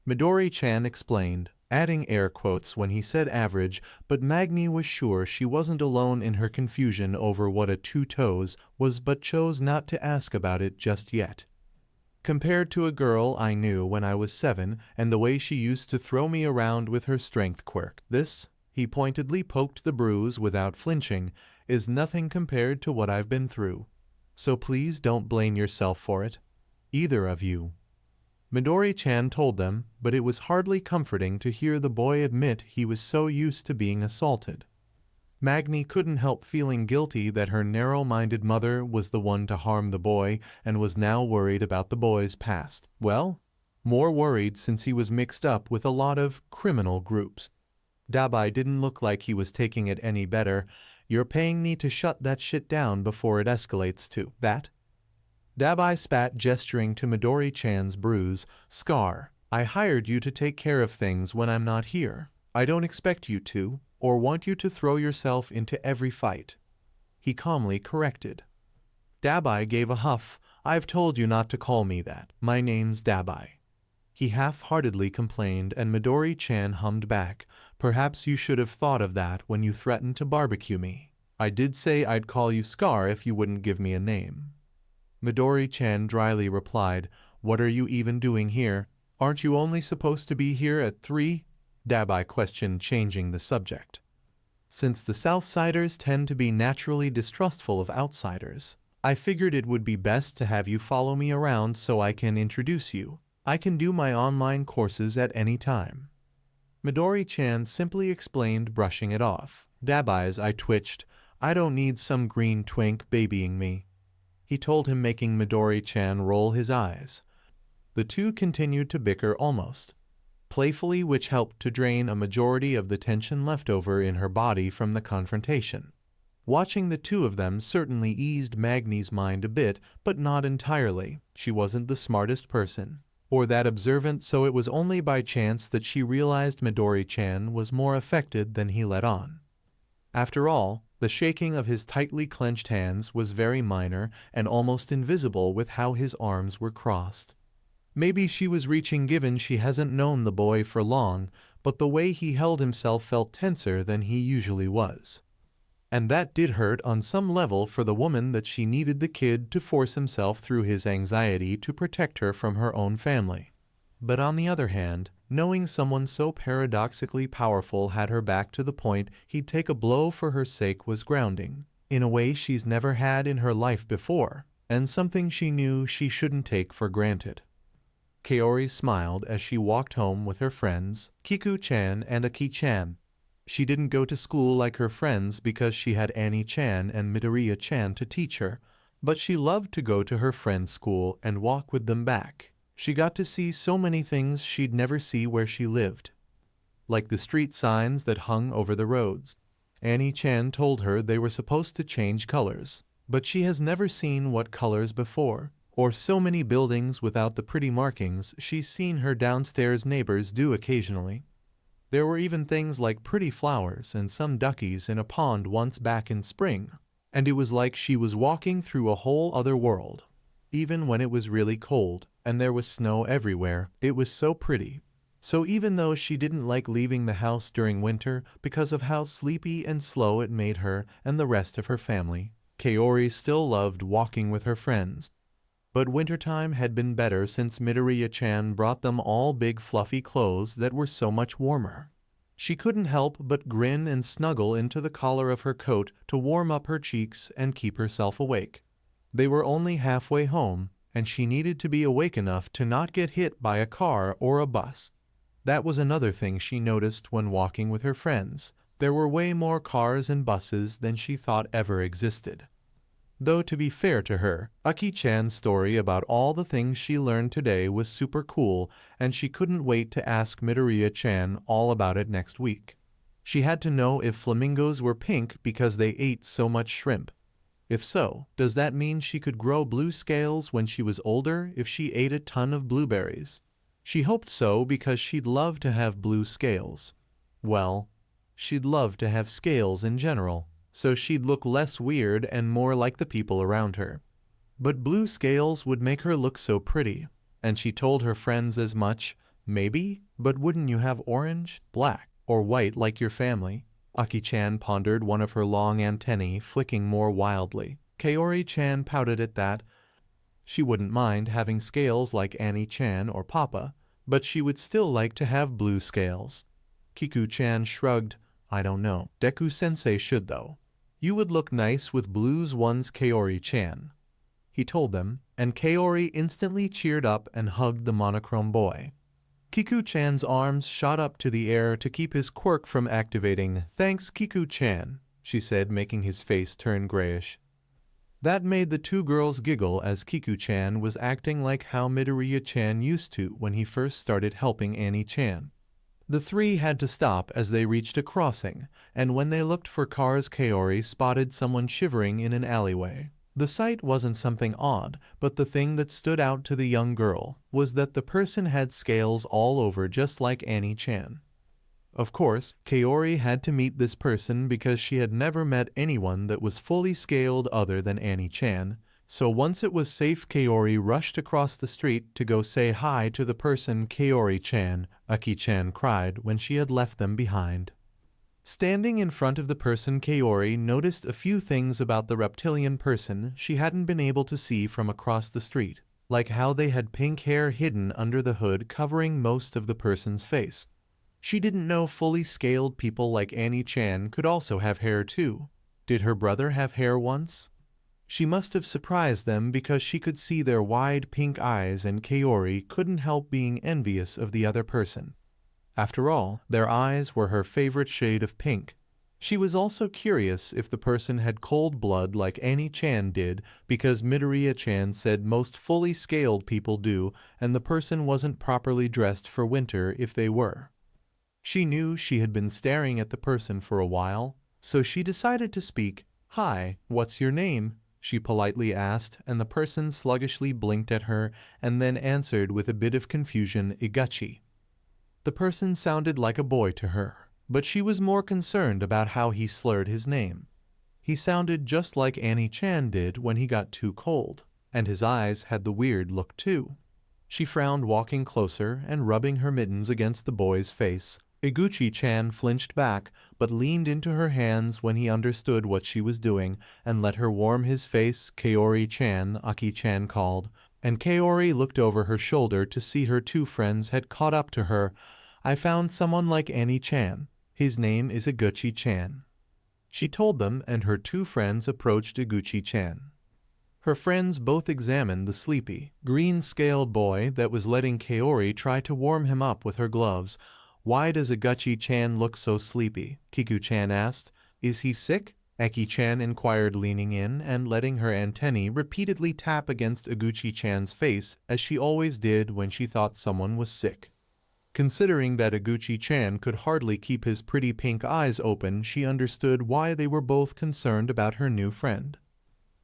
Midori-chan explained, adding air quotes when he said average, but Magny was sure she wasn't alone in her confusion over what a two-toes was but chose not to ask about it just yet. Compared to a girl I knew when I was 7 and the way she used to throw me around with her strength quirk, this, he pointedly poked the bruise without flinching, is nothing compared to what I've been through. So please don't blame yourself for it. Either of you. Midori-chan told them, but it was hardly comforting to hear the boy admit he was so used to being assaulted. Magny couldn't help feeling guilty that her narrow-minded mother was the one to harm the boy and was now worried about the boy's past. Well, more worried since he was mixed up with a lot of criminal groups. Dabi didn't look like he was taking it any better. You're paying me to shut that shit down before it escalates to that? Dabi spat, gesturing to Midori-chan's bruise. Scar, I hired you to take care of things when I'm not here. I don't expect you to, or want you to throw yourself into every fight. He calmly corrected. Dabi gave a huff. I've told you not to call me that. My name's Dabi. He half-heartedly complained, and Midori-chan hummed back. Perhaps you should have thought of that when you threatened to barbecue me. I did say I'd call you Scar if you wouldn't give me a name. Midori-chan dryly replied, What are you even doing here? Aren't you only supposed to be here at 3? Dabi questioned, changing the subject. Since the Southsiders tend to be naturally distrustful of outsiders, I figured it would be best to have you follow me around so I can introduce you. I can do my online courses at any time. Midori-chan simply explained, brushing it off. Dabi's eye twitched. I don't need some green twink babying me. He told him, making Midori-chan roll his eyes. The two continued to bicker almost playfully, which helped to drain a majority of the tension left over in her body from the confrontation. Watching the two of them certainly eased Magny's mind a bit, but not entirely. She wasn't the smartest person, or that observant, so it was only by chance that she realized Midori-chan was more affected than he let on. After all, the shaking of his tightly clenched hands was very minor and almost invisible with how his arms were crossed. Maybe she was reaching given she hasn't known the boy for long, but the way he held himself felt tenser than he usually was. And that did hurt on some level for the woman, that she needed the kid to force himself through his anxiety to protect her from her own family. But on the other hand, knowing someone so paradoxically powerful had her back to the point he'd take a blow for her sake was grounding, in a way she's never had in her life before, and something she knew she shouldn't take for granted. Kaori smiled as she walked home with her friends, Kiku-chan and Aki-chan. She didn't go to school like her friends because she had Annie-chan and Midoriya-chan to teach her, but she loved to go to her friends' school and walk with them back. She got to see so many things she'd never see where she lived, like the street signs that hung over the roads. Annie-chan told her they were supposed to change colors, but she has never seen what colors before, or so many buildings without the pretty markings she's seen her downstairs neighbors do occasionally. There were even things like pretty flowers and some duckies in a pond once back in spring, and it was like she was walking through a whole other world. Even when it was really cold and there was snow everywhere, it was so pretty. So even though she didn't like leaving the house during winter because of how sleepy and slow it made her and the rest of her family, Kaori still loved walking with her friends. But wintertime had been better since Midoriya-chan brought them all big fluffy clothes that were so much warmer. She couldn't help but grin and snuggle into the collar of her coat to warm up her cheeks and keep herself awake. They were only halfway home, and she needed to be awake enough to not get hit by a car or a bus. That was another thing she noticed when walking with her friends. There were way more cars and buses than she thought ever existed. Though to be fair to her, Aki-chan's story about all the things she learned today was super cool, and she couldn't wait to ask Midoriya-chan all about it next week. She had to know if flamingos were pink because they ate so much shrimp. If so, does that mean she could grow blue scales when she was older if she ate a ton of blueberries? She hoped so because she'd love to have blue scales. Well, she'd love to have scales in general, so she'd look less weird and more like the people around her. But blue scales would make her look so pretty, and she told her friends as much. Maybe, but wouldn't you have orange, black, or white like your family? Aki-chan pondered, one of her long antennae flicking more wildly. Kaori-chan pouted at that. She wouldn't mind having scales like Annie-chan or Papa, but she would still like to have blue scales. Kiku-chan shrugged. I don't know. Deku-Sensei should though. You would look nice with blues ones, Kaori-chan. He told them, and Kaori instantly cheered up and hugged the monochrome boy. Kiku-chan's arms shot up to the air to keep his quirk from activating. Thanks, Kiku-chan, she said, making his face turn grayish. That made the two girls giggle as Kiku-chan was acting like how Midoriya-chan used to when he first started helping Annie-chan. The three had to stop as they reached a crossing, and when they looked for cars, Kaori spotted someone shivering in an alleyway. The sight wasn't something odd, but the thing that stood out to the young girl was that the person had scales all over just like Annie-chan. Of course, Kaori had to meet this person because she had never met anyone that was fully scaled other than Annie-chan, so once it was safe, Kaori rushed across the street to go say hi to the person. Kaori-chan, Aki-chan cried when she had left them behind. Standing in front of the person, Kaori noticed a few things about the reptilian person she hadn't been able to see from across the street, like how they had pink hair hidden under the hood covering most of the person's face. She didn't know fully scaled people like Annie-chan could also have hair too. Did her brother have hair once? She must have surprised them because she could see their wide pink eyes, and Kaori couldn't help being envious of the other person. After all, their eyes were her favorite shade of pink. She was also curious if the person had cold blood like Annie-chan did, because Midoriya-chan said most fully scaled people do, and the person wasn't properly dressed for winter if they were. She knew she had been staring at the person for a while, so she decided to speak. Hi, what's your name? She politely asked, and the person sluggishly blinked at her and then answered with a bit of confusion, Igachi. The person sounded like a boy to her, but she was more concerned about how he slurred his name. He sounded just like Annie-chan did when he got too cold, and his eyes had the weird look too. She frowned, walking closer and rubbing her mittens against the boy's face. Iguchi-chan flinched back, but leaned into her hands when he understood what she was doing and let her warm his face. Kaori-chan, Aki-chan called, and Kaori looked over her shoulder to see her two friends had caught up to her. I found someone like Annie-chan. His name is Iguchi-chan. She told them, and her two friends approached Iguchi-chan. Her friends both examined the sleepy, green-scaled boy that was letting Kaori try to warm him up with her gloves. Why does Iguchi-chan look so sleepy? Kiku-chan asked. Is he sick? Aki-chan inquired, leaning in and letting her antennae repeatedly tap against Iguchi-chan's face as she always did when she thought someone was sick. Considering that Iguchi-chan could hardly keep his pretty pink eyes open, she understood why they were both concerned about her new friend.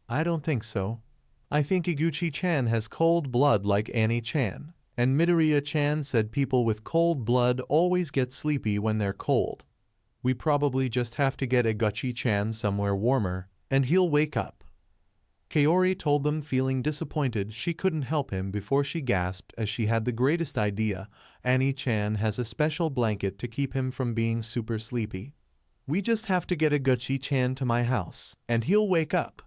I don't think so. I think Iguchi-chan has cold blood like Annie-chan. And Midoriya-chan said people with cold blood always get sleepy when they're cold. We probably just have to get Iguchi-chan somewhere warmer, and he'll wake up. Kaori told them, feeling disappointed she couldn't help him before she gasped as she had the greatest idea. Annie-chan has a special blanket to keep him from being super sleepy. We just have to get Iguchi-chan to my house, and he'll wake up,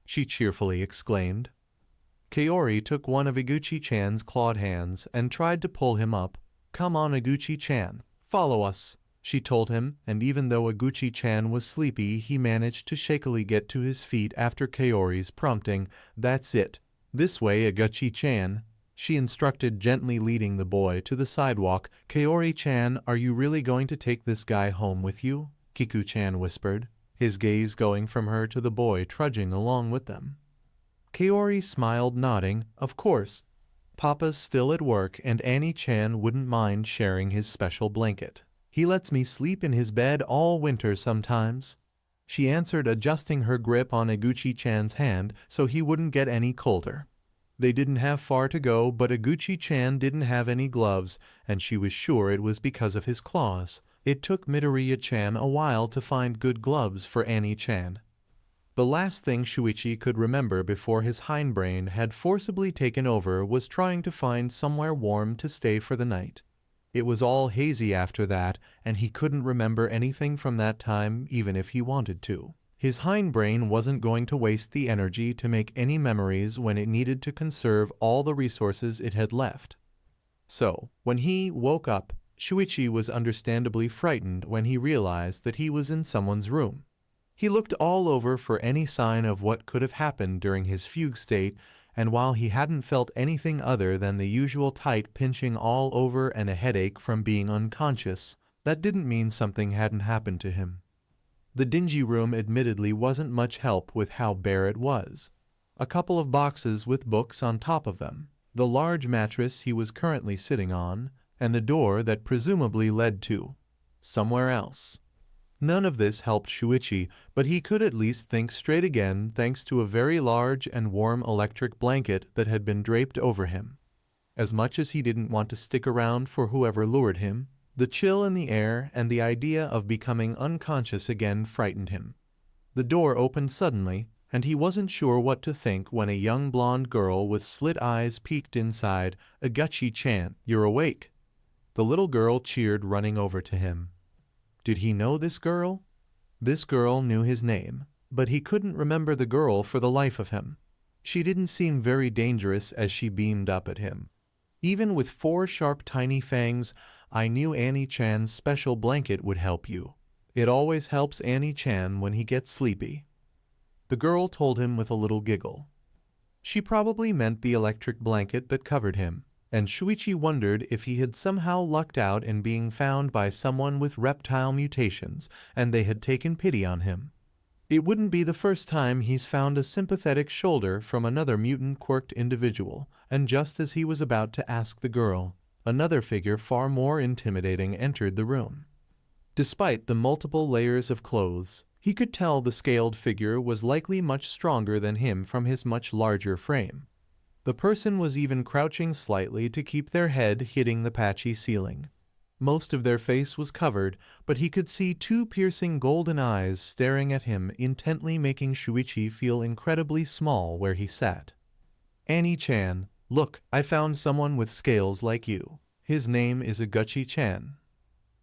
she cheerfully exclaimed. Kaori took one of Iguchi-chan's clawed hands and tried to pull him up. Come on, Iguchi-chan, follow us, she told him, and even though Iguchi-chan was sleepy, he managed to shakily get to his feet after Kaori's prompting. That's it. This way, Iguchi-chan, she instructed, gently leading the boy to the sidewalk. Kaori-chan, are you really going to take this guy home with you? Kiku-chan whispered, his gaze going from her to the boy trudging along with them. Kaori smiled, nodding. Of course. Papa's still at work, and Annie-chan wouldn't mind sharing his special blanket. He lets me sleep in his bed all winter sometimes. she answered, adjusting her grip on Iguchi-chan's hand so he wouldn't get any colder. They didn't have far to go, but Iguchi-chan didn't have any gloves, and she was sure it was because of his claws. It took Midoriya-chan a while to find good gloves for Annie-chan. The last thing Shuichi could remember before his hindbrain had forcibly taken over was trying to find somewhere warm to stay for the night. It was all hazy after that, and he couldn't remember anything from that time even if he wanted to. His hindbrain wasn't going to waste the energy to make any memories when it needed to conserve all the resources it had left. So, when he woke up, Shuichi was understandably frightened when he realized that he was in someone's room. He looked all over for any sign of what could have happened during his fugue state, and while he hadn't felt anything other than the usual tight pinching all over and a headache from being unconscious, that didn't mean something hadn't happened to him. The dingy room admittedly wasn't much help with how bare it was. A couple of boxes with books on top of them, the large mattress he was currently sitting on, and the door that presumably led to somewhere else. None of this helped Shuichi, but he could at least think straight again thanks to a very large and warm electric blanket that had been draped over him. As much as he didn't want to stick around for whoever lured him, the chill in the air and the idea of becoming unconscious again frightened him. The door opened suddenly, and he wasn't sure what to think when a young blonde girl with slit eyes peeked inside. Iguchi-chan, you're awake. The little girl cheered, running over to him. Did he know this girl? This girl knew his name, but he couldn't remember the girl for the life of him. She didn't seem very dangerous as she beamed up at him. Even with 4 sharp tiny fangs, I knew Annie-chan's special blanket would help you. It always helps Annie-chan when he gets sleepy. The girl told him with a little giggle. She probably meant the electric blanket that covered him, and Shuichi wondered if he had somehow lucked out in being found by someone with reptile mutations, and they had taken pity on him. It wouldn't be the first time he's found a sympathetic shoulder from another mutant-quirked individual, and just as he was about to ask the girl, another figure far more intimidating entered the room. Despite the multiple layers of clothes, he could tell the scaled figure was likely much stronger than him from his much larger frame. The person was even crouching slightly to keep their head hitting the patchy ceiling. Most of their face was covered, but he could see 2 piercing golden eyes staring at him intently, making Shuichi feel incredibly small where he sat. Annie-chan, look, I found someone with scales like you. His name is Iguchi-chan.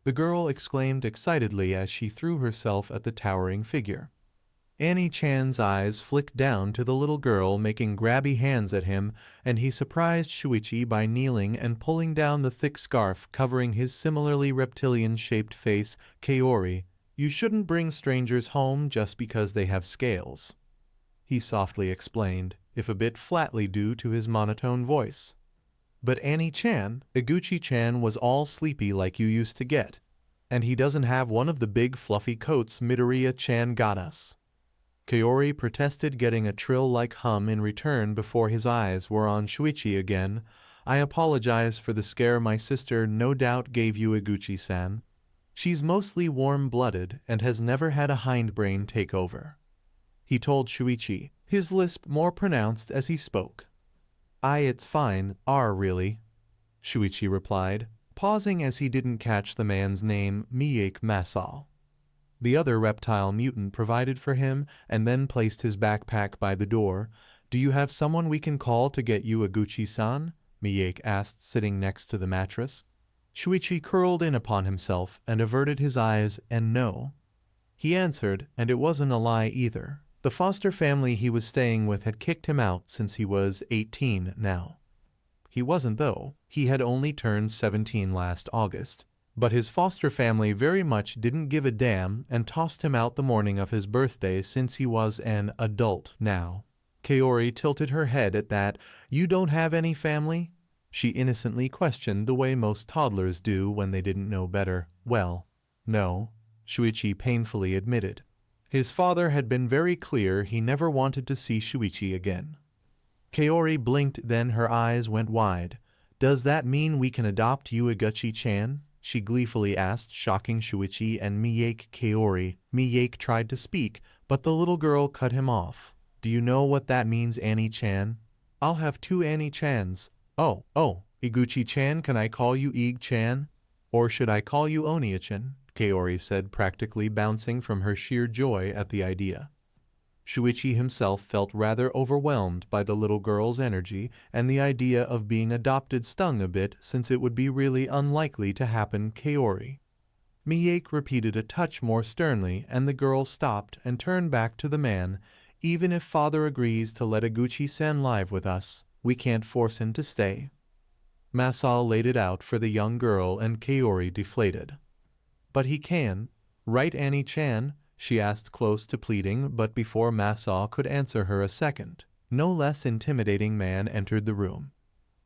The girl exclaimed excitedly as she threw herself at the towering figure. Annie-chan's eyes flicked down to the little girl making grabby hands at him, and he surprised Shuichi by kneeling and pulling down the thick scarf covering his similarly reptilian-shaped face. Kaori, you shouldn't bring strangers home just because they have scales, he softly explained, if a bit flatly due to his monotone voice. But Annie-chan, Iguchi-chan was all sleepy like you used to get, and he doesn't have one of the big fluffy coats Midoriya-chan got us. Kaori protested, getting a trill-like hum in return before his eyes were on Shuichi again. I apologize for the scare my sister no doubt gave you, Iguchi-san. She's mostly warm-blooded and has never had a hindbrain take over, he told Shuichi, his lisp more pronounced as he spoke. It's fine, really, Shuichi replied, pausing as he didn't catch the man's name. Miyake Masao. The other reptile mutant provided for him and then placed his backpack by the door. Do you have someone we can call to get you Iguchi-san? Miyake asked, sitting next to the mattress. Shuichi curled in upon himself and averted his eyes, and no. He answered, and it wasn't a lie either. The foster family he was staying with had kicked him out since he was 18 now. He wasn't, though. He had only turned 17 last August. But his foster family very much didn't give a damn and tossed him out the morning of his birthday since he was an adult now. Kaori tilted her head at that. You don't have any family? She innocently questioned the way most toddlers do when they didn't know better. Well, no, Shuichi painfully admitted. His father had been very clear he never wanted to see Shuichi again. Kaori blinked, then her eyes went wide. Does that mean we can adopt you, Iguchi-chan? she gleefully asked, shocking Shuichi and Miyake Kaori. Miyake tried to speak, but the little girl cut him off. Do you know what that means, Annie-chan? I'll have 2 Annie-chans. Oh, Iguchi-chan, can I call you Ig-chan? Or should I call you Onia-chan? Kaori said, practically bouncing from her sheer joy at the idea. Shuichi himself felt rather overwhelmed by the little girl's energy, and the idea of being adopted stung a bit since it would be really unlikely to happen. Kaori. Miyake repeated a touch more sternly, and the girl stopped and turned back to the man. Even if father agrees to let Iguchi-san live with us, we can't force him to stay. Masao laid it out for the young girl, and Kaori deflated. But he can, right, Annie-chan? She asked, close to pleading, but before Masao could answer her, a second, no less intimidating man entered the room.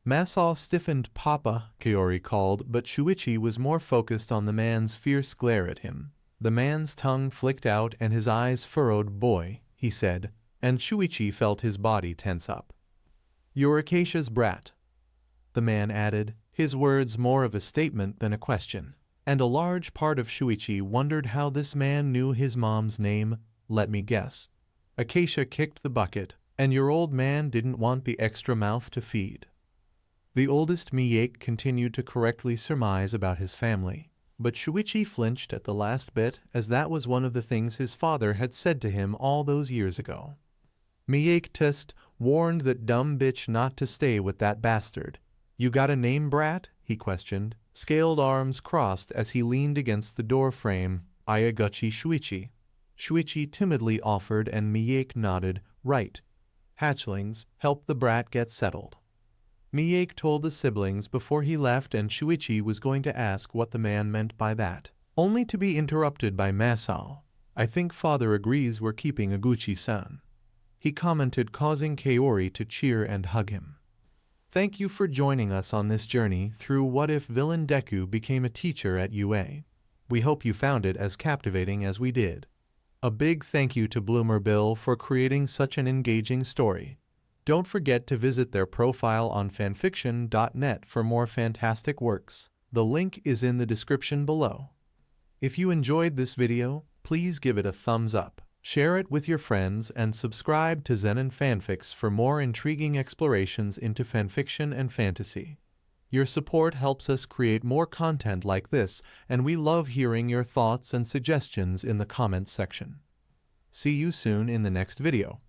Masao stiffened. Papa, Kaori called, but Shuichi was more focused on the man's fierce glare at him. The man's tongue flicked out and his eyes furrowed. Boy, he said, and Shuichi felt his body tense up. You're Acacia's brat, the man added, his words more of a statement than a question. And a large part of Shuichi wondered how this man knew his mom's name. Let me guess. Acacia kicked the bucket, and your old man didn't want the extra mouth to feed. The oldest Miyake continued to correctly surmise about his family, but Shuichi flinched at the last bit, as that was one of the things his father had said to him all those years ago. Miyake Test warned that dumb bitch not to stay with that bastard. You got a name, brat? He questioned, scaled arms crossed as he leaned against the door frame. Ayaguchi Shuichi. Shuichi timidly offered, and Miyake nodded. Right. Hatchlings, help the brat get settled. Miyake told the siblings before he left, and Shuichi was going to ask what the man meant by that, only to be interrupted by Masao. I think father agrees we're keeping Iguchi-san, he commented, causing Kaori to cheer and hug him. Thank you for joining us on this journey through What If Villain Deku Became a Teacher at UA. We hope you found it as captivating as we did. A big thank you to Bloomer Bill for creating such an engaging story. Don't forget to visit their profile on fanfiction.net for more fantastic works. The link is in the description below. If you enjoyed this video, please give it a thumbs up. Share it with your friends and subscribe to Zenin Fanfics for more intriguing explorations into fanfiction and fantasy. Your support helps us create more content like this, and we love hearing your thoughts and suggestions in the comments section. See you soon in the next video.